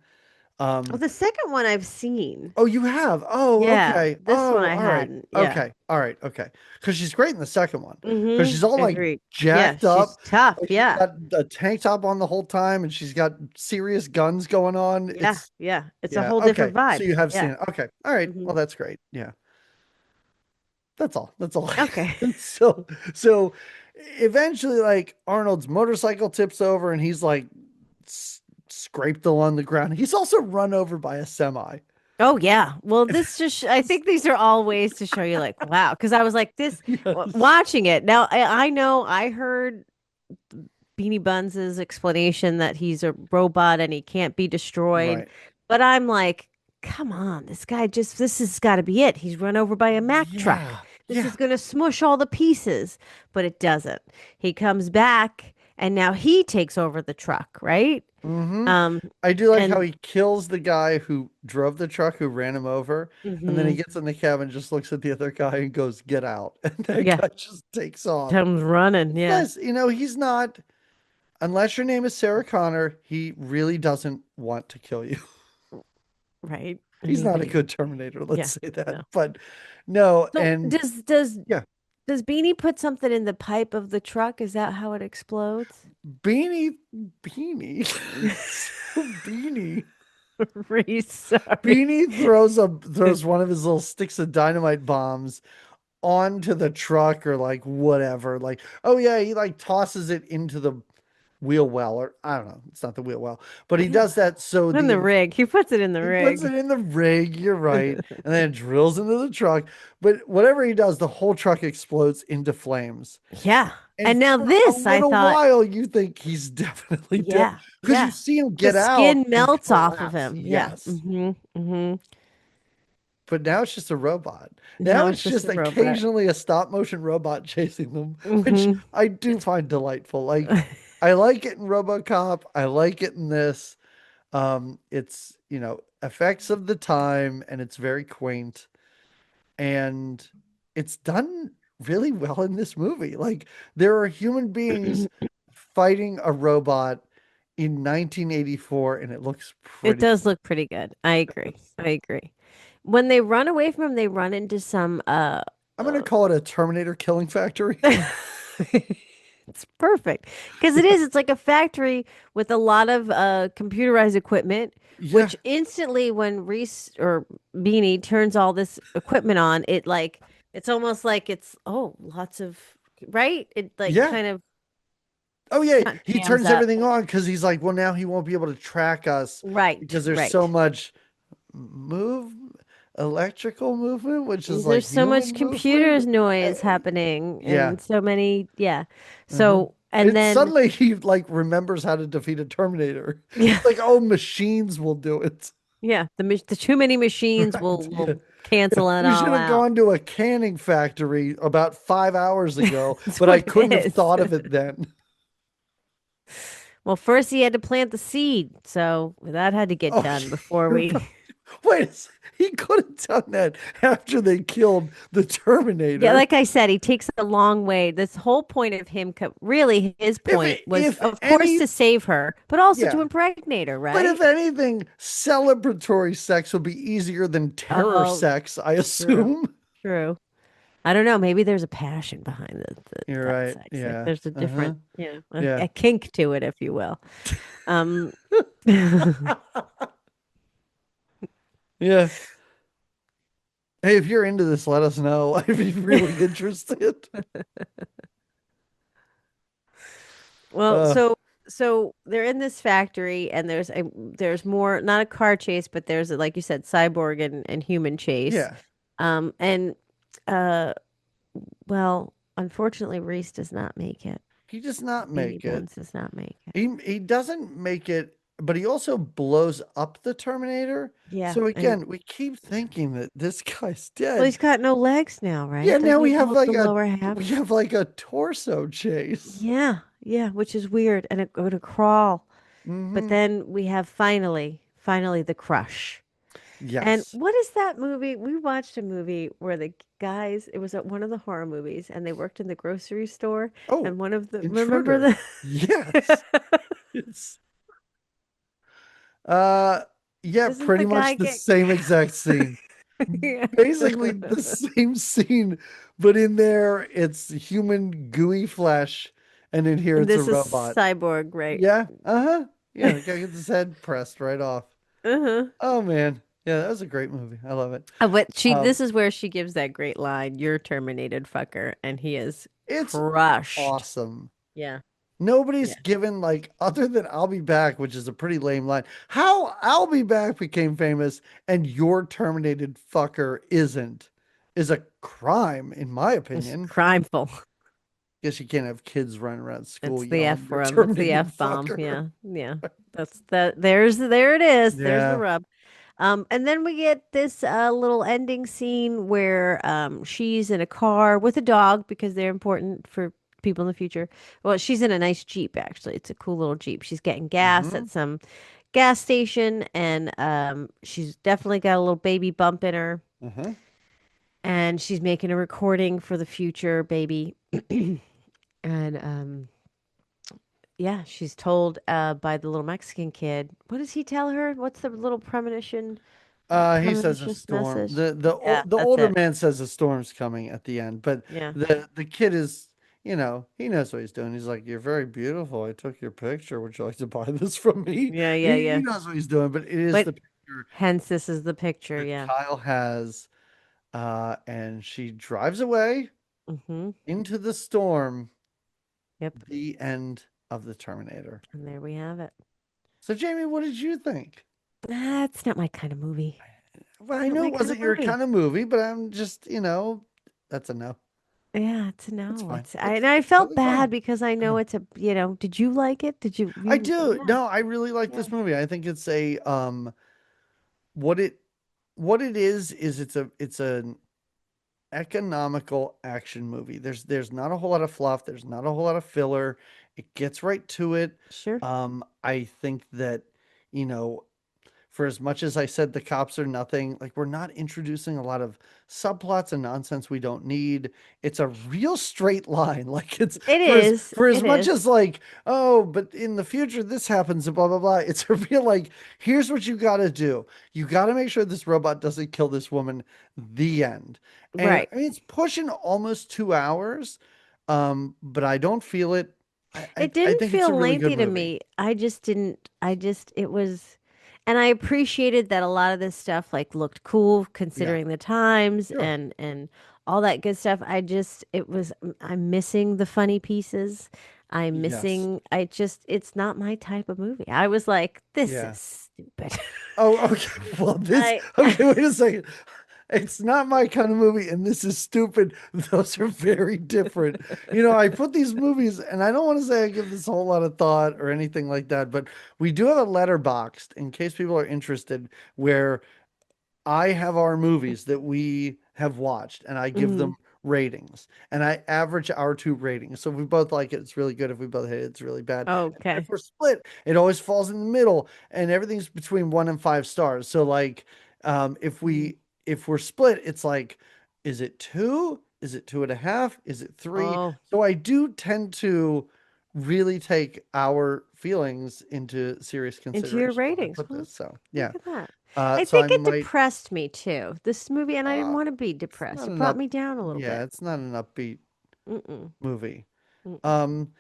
well, Um the second one I've seen. Oh, you have. Oh, Yeah, okay. this one Oh, I all right. hadn't. Yeah. Okay. All right. Okay. Because she's great in the second one. Because Mm-hmm. she's all like Agreed. Yeah, jacked she's up. tough. Like she's Yeah. got a tank top on the whole time and she's got serious guns going on. Yeah. Yeah. It's a Yeah. whole Okay. different So vibe. you have seen Yeah. it. Okay. All right. hmm Well, that's great. Yeah. That's all. That's all. Okay. So, so eventually, like Arnold's motorcycle tips over and he's like scraped along the ground. He's also run over by a semi. Oh yeah. Well, this just I think these are all ways to show you like wow because I was like this Yes. watching it. Now I know I heard Beanie Buns' explanation that he's a robot and he can't be destroyed. Right. But I'm like, come on, this has got to be it. He's run over by a Mack truck. Yeah. This Yeah. is going to smush all the pieces. But it doesn't. He comes back and now he takes over the truck, right? Mm-hmm. Um, I do like how and he kills the guy who drove the truck who ran him over, and then he mhm, gets in the cab and just looks at the other guy and goes, "Get out!" And that yeah, guy just takes off. comes running. Yeah, Yes, he's not. Unless your name is Sarah Connor, he really doesn't want to kill you. right. I He's mean, not but a he, good Terminator, yeah, let's say that. no. But no, So and yeah, does Beanie put something in the pipe of the truck? Is that how it explodes? Beanie, Beanie, so Beanie. Reese, sorry. Beanie throws one of his little sticks of dynamite bombs onto the truck or like whatever. Like, oh yeah, he like tosses it into the wheel well, or I don't know, it's not the wheel well, but he does that so In the the rig. He puts it in the he puts rig. it in the rig, you're right, and then it drills into the truck. But whatever he does, the whole truck explodes into flames. Yeah. And And now for a this, I little thought, while, you think he's definitely dead yeah, because you yeah. see him The get out skin and melts off of collapse. him. Yeah. Yes. Mm-hmm. But now it's just a robot. Now Now it's it's just just a robot. occasionally a stop motion robot chasing them, which Mm-hmm. I do It's find delightful. Like I like it in RoboCop. I like it in this. It's, effects of the time and it's very quaint and it's done really well in this movie. Like there are human beings fighting a robot in 1984 and it looks it pretty does cool. look pretty good. I agree. I agree. When they run away from him, they run into some I'm going to uh call it a Terminator killing factory. it's perfect because it's like a factory with a lot of computerized equipment, Yeah. which instantly when Reese or Beanie turns all this equipment on, it's almost like it's lots of right. It like Yeah. kind of Oh yeah, not he jams turns up. everything on because he's like, well, now he won't be able to track us Right, because there's so right. much move electrical movement, which is like There's so much human movement. computers Uh, noise happening yeah. and so many, yeah. Uh-huh. So, and It then, suddenly he like remembers how to defeat a Terminator. yeah, It's like, oh, machines will do it. yeah, the too many machines Right. Yeah. will cancel it We should all have out. gone to a canning factory about 5 hours ago, That's but I what it couldn't have is. thought of it then. Well, first he had to plant the seed, so that had to get Oh, done before you're we. right. Wait, he could have done that after they killed the Yeah, Terminator. like I said, he takes a long way. This whole point of him, really, his point was, If of course, any, to save her, but also to yeah. impregnate her, But if right? anything, celebratory sex would be easier than terror Oh, sex, I true, assume. true. I don't know. Maybe there's a passion behind You're that right. sex. Like Yeah. there's a Uh-huh. different, Yeah. a kink to it, if you will. Um, Yeah. Hey, if you're into this, let us know. I'd be really interested. well, Uh, so they're in this factory, and there's more, not a car chase, but there's like you said, cyborg and human chase. yeah. And uh, well, unfortunately, Reese does not make it. He does not Beanie make it. Bones does not make it. He doesn't make it, but he also blows up the Terminator. Yeah, So and again, we keep thinking that this guy's well, dead. he's got no legs now, Yeah, right? now Doesn't he blow up the lower half? we have like a torso chase. Yeah, yeah, which is weird, and it go to crawl. But Hmm. then we have finally the crush. And Yes. what is that movie? We watched a movie where the guys, it was at one of the horror movies, and they worked in the grocery store, Oh, and one of the, remember intruder. the, Yes. It's uh yeah, doesn't the pretty guy much the get, same exact scene. yeah. Basically the same scene, but in there it's human gooey flesh, and in here And it's a this is robot. Cyborg, right? Yeah, uh-huh. Yeah, the guy gets his head pressed right off. Uh-huh. Oh man. Yeah, that was a great movie. I love it. But Um, this is where she gives that great line, "You're terminated, fucker," and he is it's crushed. awesome. Yeah. Nobody's Yeah. given like other than I'll be back, which is a pretty lame line. How I'll be back became famous and your terminated fucker isn't is a crime in my It's opinion. crimeful. Guess you can't have kids running around school It's the yelling F your word. It's the terminated F bomb. fucker. Yeah. Yeah. There it is. There's the Yeah. rub. And then we get this little ending scene where she's in a car with a dog because they're important for people in the future. Well, she's in a nice Jeep, actually. It's a cool little Jeep. She's getting gas Mm-hmm. at some gas station, and she's definitely got a little baby bump in her. Uh-huh. And she's making a recording for the future baby. And yeah, she's told by the little Mexican kid. What does he tell her? What's the little premonition? He says a Premonitious storm. message? Yeah, The that's older it. man says a storm's coming at the end, but Yeah. the kid is, he knows what he's doing. He's like, "You're very beautiful. I took your picture. Would you like to buy this from me?" Yeah, yeah, He yeah. knows what he's doing, but it is But the picture hence this is the picture, that yeah. Kyle has, and she drives away Mm-hmm. into the storm. Yep. The end of the Terminator. And there we have it. So, Jamie, what did you think? That's not my kind of movie. Well, It's I not know my it kind of wasn't your movie. kind of movie, but I'm just, that's a no. Yeah, it's a It's no. fine. And It's I it's felt totally bad fine. because I know it's did you like it? Did I you do. yeah. No, I really like Yeah. this movie. I think it's a what it what it is it's an economical action movie. There's not a whole lot of fluff, there's not a whole lot of filler. It gets right to it. Sure. I think that, you know, for as much as I said the cops are nothing, like we're not introducing a lot of subplots and nonsense we don't need. It's a real straight line. Like it's It is. for as It much is. as like, oh, but in the future this happens and blah blah blah. It's a real like, here's what you gotta do. You gotta make sure this robot doesn't kill this woman. The end. And Right. I mean it's pushing almost 2 hours. But I don't feel it. It I didn't think it's a feel really good lengthy to movie. me. I just didn't, I just, it was, and I appreciated that a lot of this stuff like looked cool Yeah. considering the times Sure. and all that good stuff. I'm missing the funny pieces. Yes. It's not my type of movie. I was like, this Yeah. is stupid. Oh, okay. Well, I, okay, wait a second. It's not my kind of movie, and this is stupid. Those are very different. I put these movies, and I don't want to say I give this a whole lot of thought or anything like that, but we do have a letterboxed in case people are interested, where I have our movies that we have watched and I give them mm, ratings and I average our two ratings. So if we both like it, it's really good. If we both hate it, it's really bad. And then if okay. we're split, it always falls in the middle and everything's between 1 and 5 stars. So like if Mm. we're split, it's like, is it two? Is it 2.5? Is it three? Oh, So I do tend to really take our feelings into serious into your consideration when I ratings. put Well, this. So yeah. look at that. I So I think it might depressed me too, this movie, and I didn't uh, want to be it's not depressed. It an brought up me down a little yeah, bit. it's not an upbeat Mm-mm. movie. Mm-mm. Um,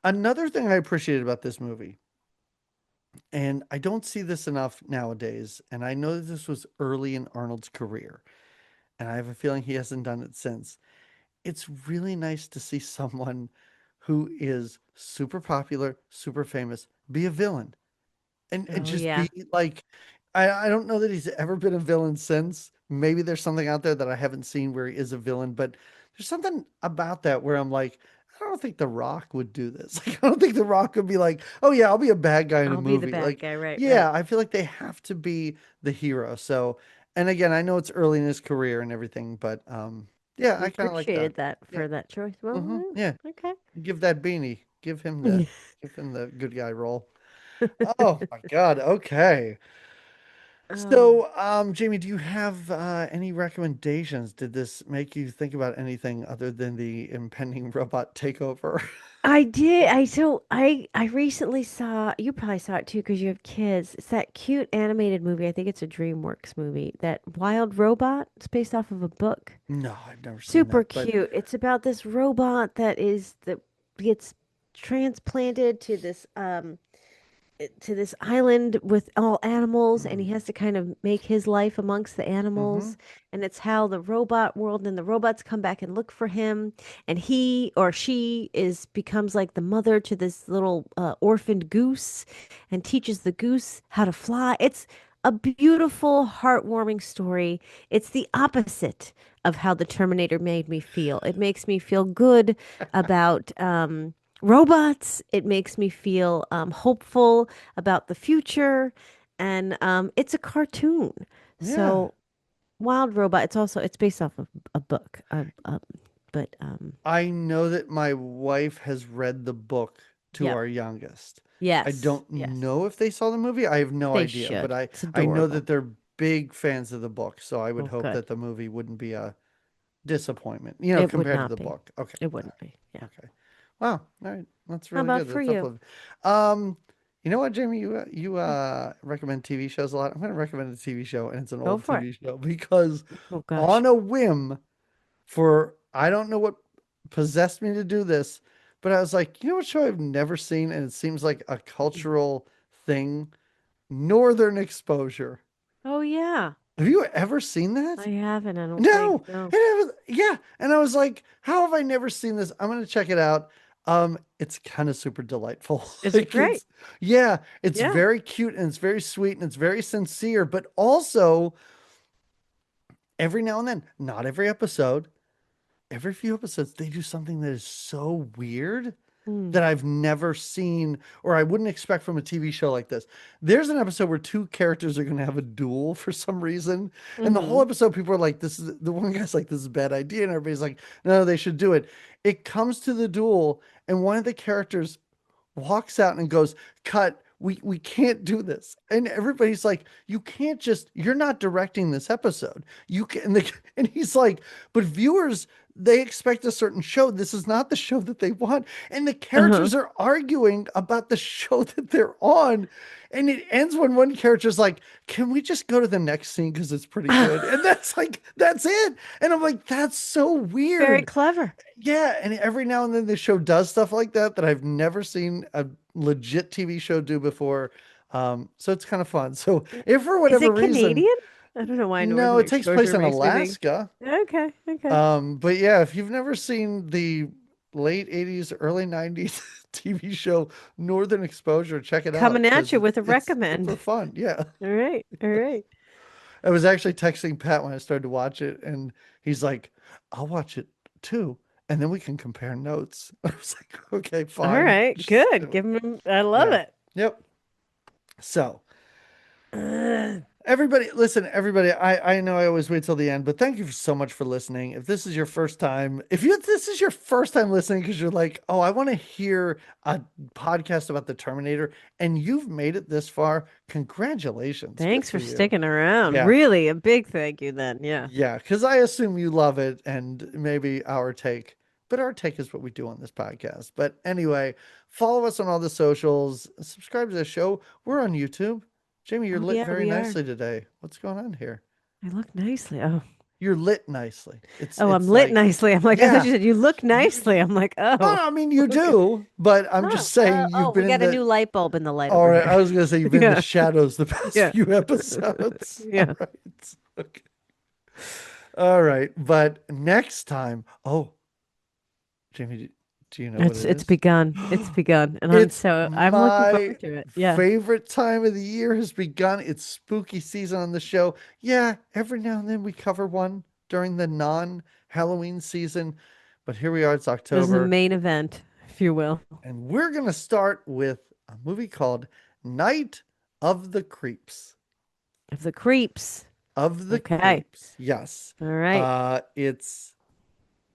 Another thing I appreciated about this movie, and I don't see this enough nowadays, and I know that this was early in Arnold's career, and I have a feeling he hasn't done it since. It's really nice to see someone who is super popular, super famous, be a villain. And Oh just yeah. be like, I don't know that he's ever been a villain since. Maybe there's something out there that I haven't seen where he is a villain, but there's something about that where I'm like, I don't think The Rock would do this. Like, I don't think The Rock would be like, oh yeah, I'll be a bad guy in a I'll be the movie. bad Like, guy. Right, right. yeah, I feel like they have to be the hero. So, and again, I know it's early in his career and everything, but yeah, You I kind of like that. appreciated that Yeah. for that choice. Well, Yeah. okay. Give that beanie. Give him the good guy role. Oh my God. Okay. Um, So, Jamie, do you have any recommendations? Did this make you think about anything other than the impending robot takeover? I did. I recently saw. You probably saw it too because you have kids. It's that cute animated movie. I think it's a DreamWorks movie. That Wild Robot. It's based off of a book. No, I've never seen Super that, but cute. It's about this robot that gets transplanted to this island with all animals, and he has to kind of make his life amongst the mm-hmm, animals, and it's how the robot world and the robots come back and look for him, and he or she is becomes like the mother to this little orphaned goose and teaches the goose how to fly. It's a beautiful, heartwarming story. It's the opposite of how the Terminator made me feel. It makes me feel good about robots. It makes me feel hopeful about the future. and it's a cartoon. Yeah. So Wild Robot. It's based off of a book. But I know that my wife has read the book to yep. our youngest. I Yes. don't Yes. know if they saw the movie. I have no They idea, but should. It's I know adorable. that they're big fans of the book, so I would Oh, hope good. that the movie wouldn't be a disappointment, It would compared to not the be. book. Okay. It wouldn't be. Yeah. Okay. Wow. All right. That's How really about good. for That's you? uplifting. Um, you know what, Jamie? You recommend TV shows a lot. I'm going to recommend a TV show, and it's an Go old for it. TV show because Oh gosh. on a whim, for I don't know what possessed me to do this, but I was like, you know what show I've never seen, and it seems like a cultural thing? Northern Exposure. Oh yeah. Have you ever seen I that? haven't, I don't think. No. No. And I was, yeah. And I was like, how have I never seen this? I'm gonna check it out. It's kind of super delightful. Is it Like great? yeah, it's Yeah. very cute and it's very sweet and it's very sincere, but also every now and then, not every episode, every few episodes, they do something that is so weird Mm. that I've never seen or I wouldn't expect from a TV show like this. There's an episode where two characters are going to have a duel for some reason. And the whole Mm-hmm. episode, people are like, this is the one guy's like, this is a bad idea. And everybody's like, no, they should do it. It comes to the duel, and one of the characters walks out and goes, cut. We can't do this. And everybody's like, you can't just, you're not directing this episode. You can, and he's like, but viewers, they expect a certain show. This is not the show that they want. And the Uh-huh. characters are arguing about the show that they're on. And it ends when one character's like, can we just go to the next scene? Because it's pretty good. And that's like, that's it. And I'm like, that's so Very weird. clever. Yeah, and every now and then the show does stuff like that that I've never seen a legit TV show do before. So it's kind of fun. So if for Is whatever it reason, Canadian? I don't know why no, Northern it takes place Exposure in makes me think. Alaska. Okay, okay. But yeah, if you've never seen the late 80s, early 90s TV show Northern Exposure, check it out Coming at because you with a it's super recommend. fun. Yeah. All right, all right. I was actually texting Pat when I started to watch it, and he's like, I'll watch it too. And then we can compare notes. I was like, okay, All fine. right, Just good. do it. Give him, I love Yeah. it. Yep. So Ugh. everybody, listen, everybody, I know I always wait till the end, but thank you so much for listening. If this is your first time, this is your first time listening because you're like, oh, I want to hear a podcast about the Terminator, and you've made it this far, congratulations. Good Thanks for for you. sticking around. Yeah. Really, a big thank you then. Yeah. Yeah, because I assume you love it and maybe our take, but our take is what we do on this podcast. But anyway, follow us on all the socials, subscribe to the show. We're on YouTube. Jamie, you're Oh lit yeah, very we are. nicely today. What's going on here? I look nicely. Oh, You're lit nicely. It's oh, I'm it's lit like, nicely. I'm like, I thought yeah. you said you look You, nicely. I'm like, no, oh, no, I mean you okay. do, but I'm Oh, just saying oh, you've we been in got a the new light bulb in the light all over right. I here. was gonna say you've been in the Yeah, shadows the past yeah, few episodes. All yeah. right. Okay. All right. But next time, oh, Jamie, do you know what it It's is? begun. It's begun, and It's I'm looking my forward to it. Yeah. favorite time of the year has begun. It's spooky season on the show. Yeah, every now and then we cover one during the non-Halloween season, but here we are, it's This is the October, main event, if you will, and we're gonna start with a movie called Night of the Creeps. of the creeps. Of the Okay. Creeps. Yes. All right. It's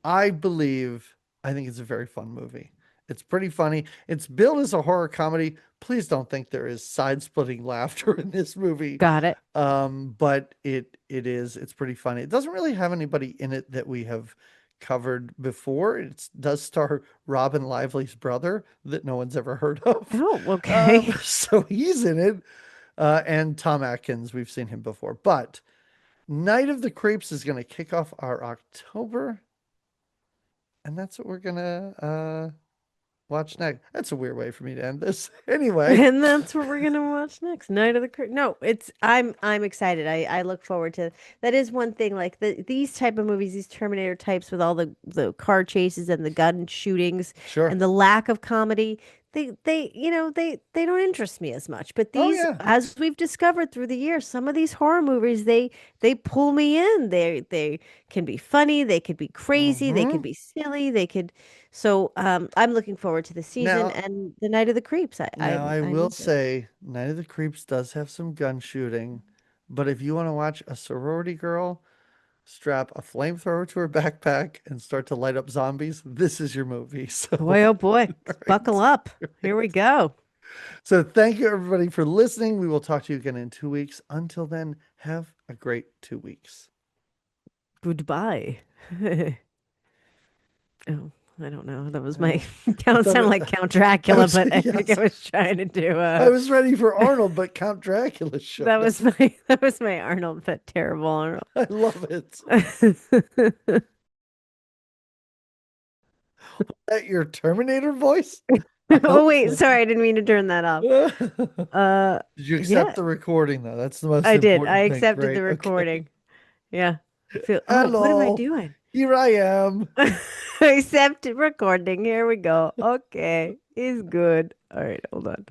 I believe, I think it's a very fun movie. It's pretty funny. It's billed as a horror comedy. Please don't think there is side-splitting laughter in this movie. Got it. But it is. It's pretty funny. It doesn't really have anybody in it that we have covered before. It does star Robin Lively's brother that no one's ever heard of. Oh, okay. So he's in it. And Tom Atkins, we've seen him before. But Night of the Creeps is going to kick off our October, and that's what we're gonna watch next. That's a weird way for me to end this. Anyway, And that's what we're gonna watch next. Night of the Creep. No, it's I'm excited. I look forward to that is one thing like these type of movies, these Terminator types with all the car chases and the gun shootings sure. and the lack of comedy. they don't interest me as much. But Oh these, yeah. as we've discovered through the years, some of these horror movies, they pull me in. They can be funny, they could be crazy, they could Hmm. be silly, they could. So I'm looking forward to the season Now, and the Night of the Creeps. I I will need to. say, Night of the Creeps does have some gun shooting, but if you want to watch a sorority girl strap a flamethrower to her backpack and start to light up zombies, this is your movie. So, Boy, oh boy, all buckle right. up. Here we go. So, thank you everybody for listening. We will talk to you again in 2 weeks. Until then, have a great 2 weeks. Goodbye. Oh, I don't know. That was I my don't, I don't thought sound it, like Count I Dracula, was, but I think I yes, was trying to do I was ready for Arnold, but Count Dracula that showed up. was my that was my Arnold, but terrible Arnold. I love it. That your Terminator voice? I Oh hope wait, so. sorry, I didn't mean to turn that off. Did Uh you accept yeah, the recording though? That's the most I did. I important thing. accepted the Great. Okay. recording. Yeah. I feel what am I Hello. doing? Here I am. Accept recording. Here we go. Okay. Is good. All right, hold on.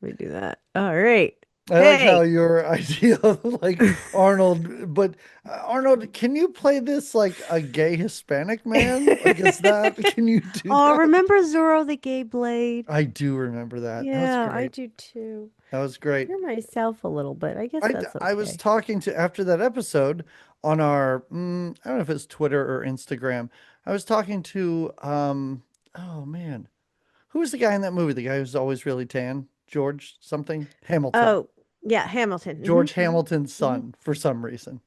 Let me do that. All right. I like how Hey. your idea of like Arnold, but Arnold, can you play this like a gay Hispanic man? Like, is that, can you do Oh, that? remember Zorro the Gay Blade? I do remember that. That was Yeah, I great. do too. That was great. Hear myself a little bit. I guess that's I was okay. talking to after that episode on our I don't know if it's Twitter or Instagram. I was talking to oh man, who was the guy in that movie? The guy who's always really tan, George something Hamilton, Oh, yeah, Hamilton. George Hamilton's Hmm. son for some reason.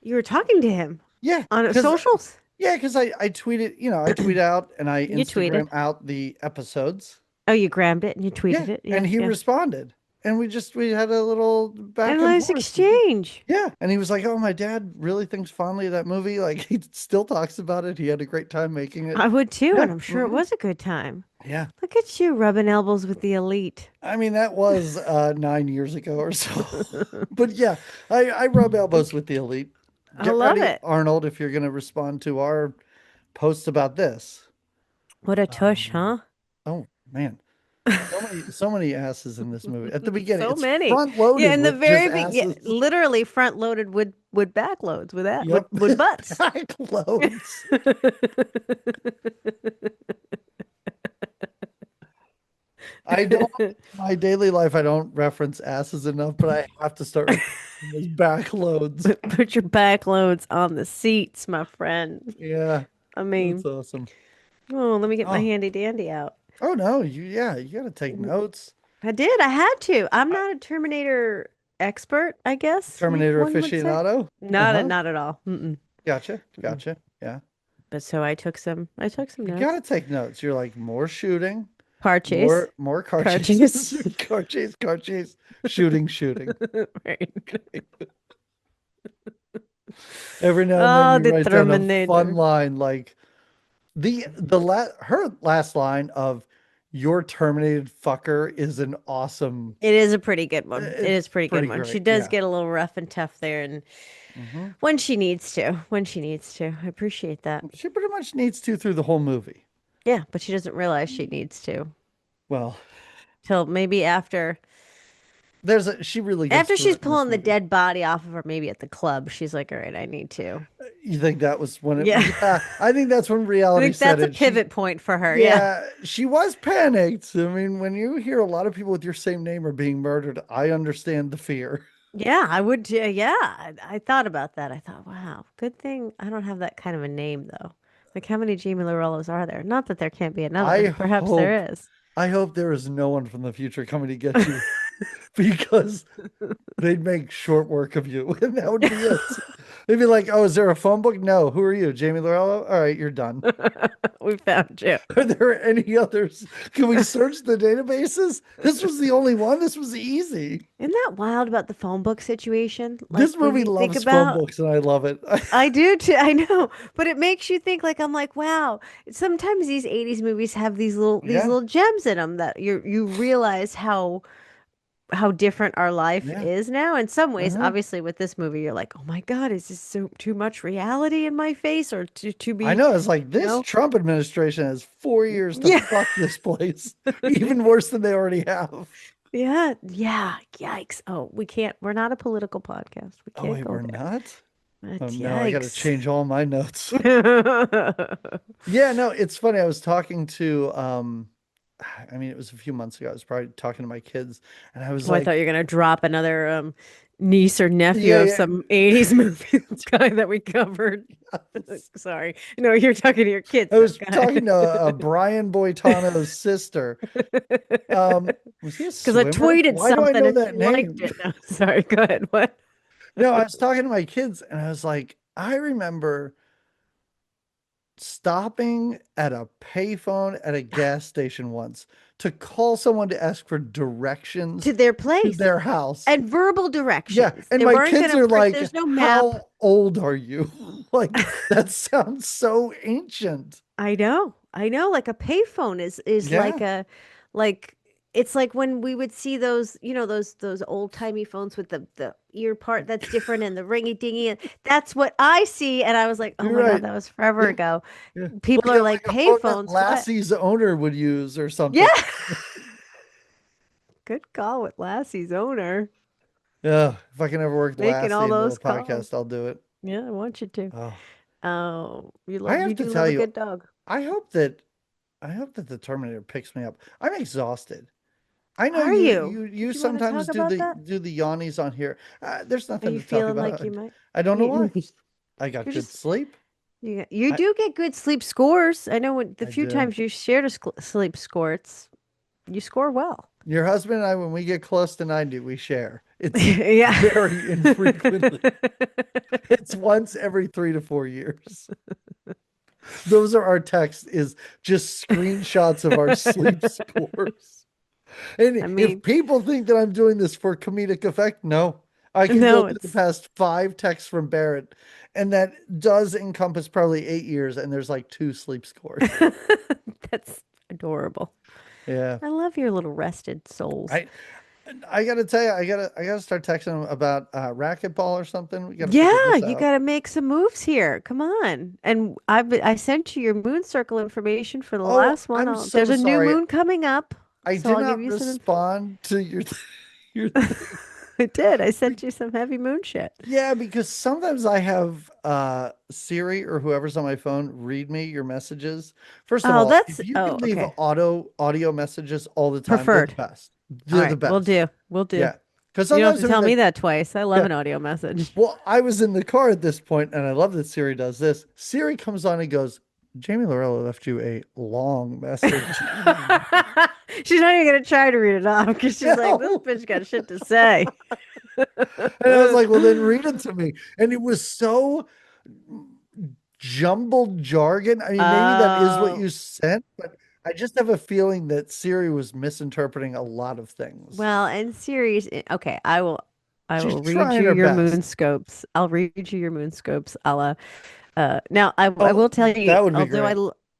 You were talking to him Yeah, on because socials. I tweeted, I tweet out and I You tweeted. Instagram out the episodes. Oh, you grabbed it and you tweeted Yeah, it. and Yeah, he yeah. responded, and we had a little And back a and nice forth. exchange. Yeah. And he was like, "Oh, my dad really thinks fondly of that movie. Like he still talks about it. He had a great time making it." I would too, Yeah. and I'm sure it was a good time. Yeah. Look at you rubbing elbows with the elite. I mean, that was 9 years ago or so. But yeah, I rub elbows with the elite. I Get love ready, it. Arnold, if you're going to respond to our posts about this. What a tush, Um, huh? oh man, so many asses in this movie. At the beginning, So it's many. front Yeah, loaded in the with just very big, yeah, asses. literally front loaded with back loads with that Yep. with butts. Back loads. I don't, in my daily life, I don't reference asses enough, but I have to start referencing those back loads. Put your back loads on the seats, my friend. Yeah, I that's mean, awesome. oh, let me get my Oh, handy dandy out. oh no, yeah, you got to take notes. I did. I had to. I'm I, not a Terminator expert, I guess Terminator one would say. aficionado. Not Uh-huh. not at all. Mm-mm. Gotcha, Mm-mm. gotcha. Yeah, But so I took some you got notes. to take notes. You're like more shooting, Car chase. more car Car chases, chase. car chase, shooting, shooting. Right. Every now and then Oh, you the write down a fun Terminator. line like her last line of "your terminated fucker" is an awesome. It is a pretty good one. It It's is a pretty good pretty one. She great. does Yeah. get a little rough and tough there, and Hmm. when she needs to, when she needs to. I appreciate that. She pretty much needs to through the whole movie. Yeah, but she doesn't realize she needs to Well, till maybe she really gets after through she's it in this pulling the movie. dead body off of her, maybe at the club. She's like, "All right, I need to." You think that was when it? Yeah, Yeah, I think that's when I reality think set that's a it. pivot point for her. Yeah, Yeah, she was panicked. I mean, when you hear a lot of people with your same name are being murdered, I understand the fear. yeah, I would. Yeah, I thought about that. I thought, wow, good thing I don't have that kind of a name though. Like, how many Jamie Lorellos are there? Not that there can't be I another. Perhaps hope, there is. I hope there is no one from the future coming to get you because they'd make short work of you, and that would be it. They'd be like, "Oh, is there a phone book? No. Who are you, Jamie Lorello? All right, you're done. We found you. Are there any others? Can we search the databases? This was the only one. This was easy. Isn't that wild about the phone book situation? Like This when movie you think loves phone about, books, and I love it. I do too. I know, but it makes you think. Like I'm like, wow. Sometimes these '80s movies have these Yeah, little gems in them that you realize how how different our life Yeah. is now. In some ways, Uh-huh. obviously, with this movie, you're like, oh my God, is this so too much reality in my face, or to I be, know. It's like you this know? Trump administration has 4 years to Yeah. fuck this place, even worse than they already have. Yeah. Yeah. Yikes. Oh, we can't. We're not a political podcast. We Oh, can't wait, go we're there. not? Oh, But no. I got to yikes. change all my notes. Yeah, no, it's funny. I was talking to, I mean, it was a few months ago. I was probably talking to my kids, and I was Oh, I thought like, you were gonna drop another niece or nephew yeah, of yeah. some 80s movie guy that we covered. Sorry. No, you're talking to your kids I though, was guy. talking to Brian Boitano's sister. Was he a Because I swimmer? tweeted Why do I something know and she that liked name? it. No, sorry. Go ahead. What? No, I was talking to my kids, and I was like, I remember stopping at a payphone at a gas station once to call someone to ask for To directions their to place their house. and verbal Yeah, directions. and They my weren't kids gonna are print. like, There's no map. "How old are you?" Like, that sounds so ancient. I know. I know. Like a payphone is like Yeah. a like it's like when we would see those, those old-timey phones with the ear part that's different and the ringy dingy. And that's what I see. And I was like, oh You're my God, right. that was forever Yeah, ago. yeah. People are like, Like a phone that payphones, what? Lassie's owner would use or Yeah. something. Good call with Lassie's owner Yeah, if I can ever work making Lassie all into a those calls. podcast, I'll do it. Yeah, I want you to. Oh, Oh, I you have to do love tell a you, good dog. I hope that I hope that the Terminator picks me up. I'm exhausted. I know Are you you? you Did you you want to sometimes talk about that? do the yawnies on here. There's Are nothing you to talk feeling like about. you might? I don't know You, why. I got you're good just sleep. you I do get good sleep scores. I know when the I few do. times you shared a sleep score, you score well. Your husband and I, when we get close to 90, we share. It's Yeah. very infrequently. It's once every 3 to 4 years. Those are our texts, is just screenshots of our sleep scores. And I if mean, people think that I'm doing this for comedic effect, no. I can go no, through the it's past 5 texts from Barrett, and that does encompass probably 8 years, and there's like 2 sleep scores. that's adorable. Yeah. I love your little rested souls. I I gotta tell you, I gotta start texting them about racquetball or something. We gotta figure Yeah, this you out. got to make some moves here. Come on. And I sent you your moon circle information for the Oh, last one. I'm so There's a new sorry. moon coming up, I so did I'll give not you some. respond to your your thing. I did. I sent you some heavy moon shit. Yeah, because sometimes I have Siri or whoever's on my phone read me your messages. First of Oh, all, that's if you oh, can leave okay. audio messages all the time, they're the Preferred. best. All They're the right, we'll best. do. We'll do. Yeah. Because You don't have sometimes to I mean tell me like, that twice. I love yeah. an audio message. Well, I was in the car at this point, and I love that Siri does this. Siri comes on and goes, Jamie Lorello left you a long message. She's not even gonna try to read it off because she's like, this No. bitch got shit to say. And I was like, well, then read it to me. And it was so jumbled jargon. I mean, maybe that is what Oh, you sent, but I just have a feeling that Siri was misinterpreting a lot of things. well, and series. Okay, I She's will read trying you her your best. moon scopes. I'll read you your moon scopes. Now I Oh, will tell you, that would be great.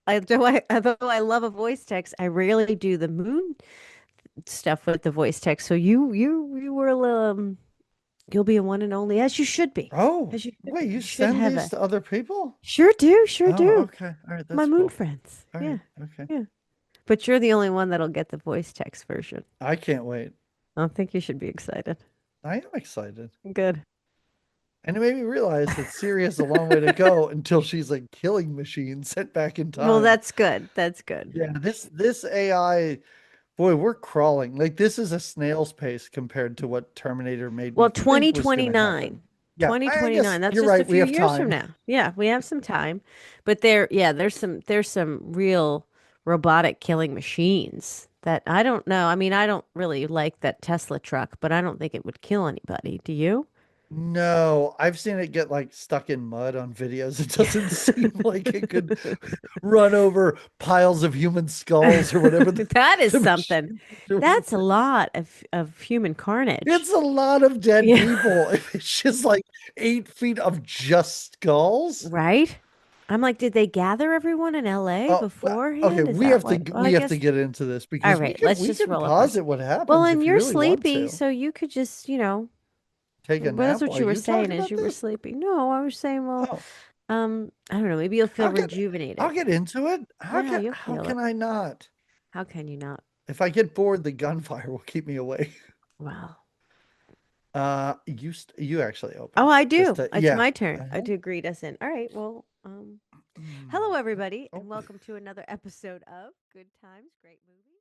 although I love a voice text, I rarely do the moon stuff with the voice text. So you will you'll be a one and only, as you should be, Oh, as you should be. wait, you You should send have these a to other people? sure Oh, do. okay. All right, My that's moon cool. friends, All yeah, right, okay. yeah. But you're the only one that'll get the voice text version. I can't wait. I think you should be excited. I am excited. Good. And it made me realize that Siri has a long way to go until she's a killing machine sent back in Well, time. that's good. That's good. Yeah, this AI, boy, we're crawling. Like this is a snail's pace compared to what Terminator made me Well, think was going to happen. 2029. Yeah, I guess 2029. That's you're just a right. We few have years from time. now. Yeah, we have some time. But there's some real robotic killing machines that I don't know. I mean, I don't really like that Tesla truck, but I don't think it would kill anybody. Do you? No, I've seen it get like stuck in mud on videos. It doesn't seem like it could run over piles of human skulls or whatever That is the something. machine is doing. That's a lot of human carnage. It's a lot of dead Yeah. people. If it's just like 8 feet of just skulls. Right? I'm like, did they gather everyone in LA Oh, okay. beforehand? Is that why? Well, I We have to guess. get into this All because right, let's we just can roll across. posit what Well, happens and if you you're really want sleepy, to. so you could just, Take a well, that's nap what while you were you talk saying as about you were this? sleeping. No, I was saying, well, Oh, I don't know, maybe you'll feel I'll get I'll rejuvenated. get into it. Yeah, you'll How feel can it. I not? How can you not? If I get bored, the gunfire will keep me awake. Wow. You actually Oh, open. I Just do. to, It's yeah. my turn Uh-huh. to greet us in. All right. Well, Mm. hello everybody, Oh, and welcome to another episode of Good Times, Great Movies.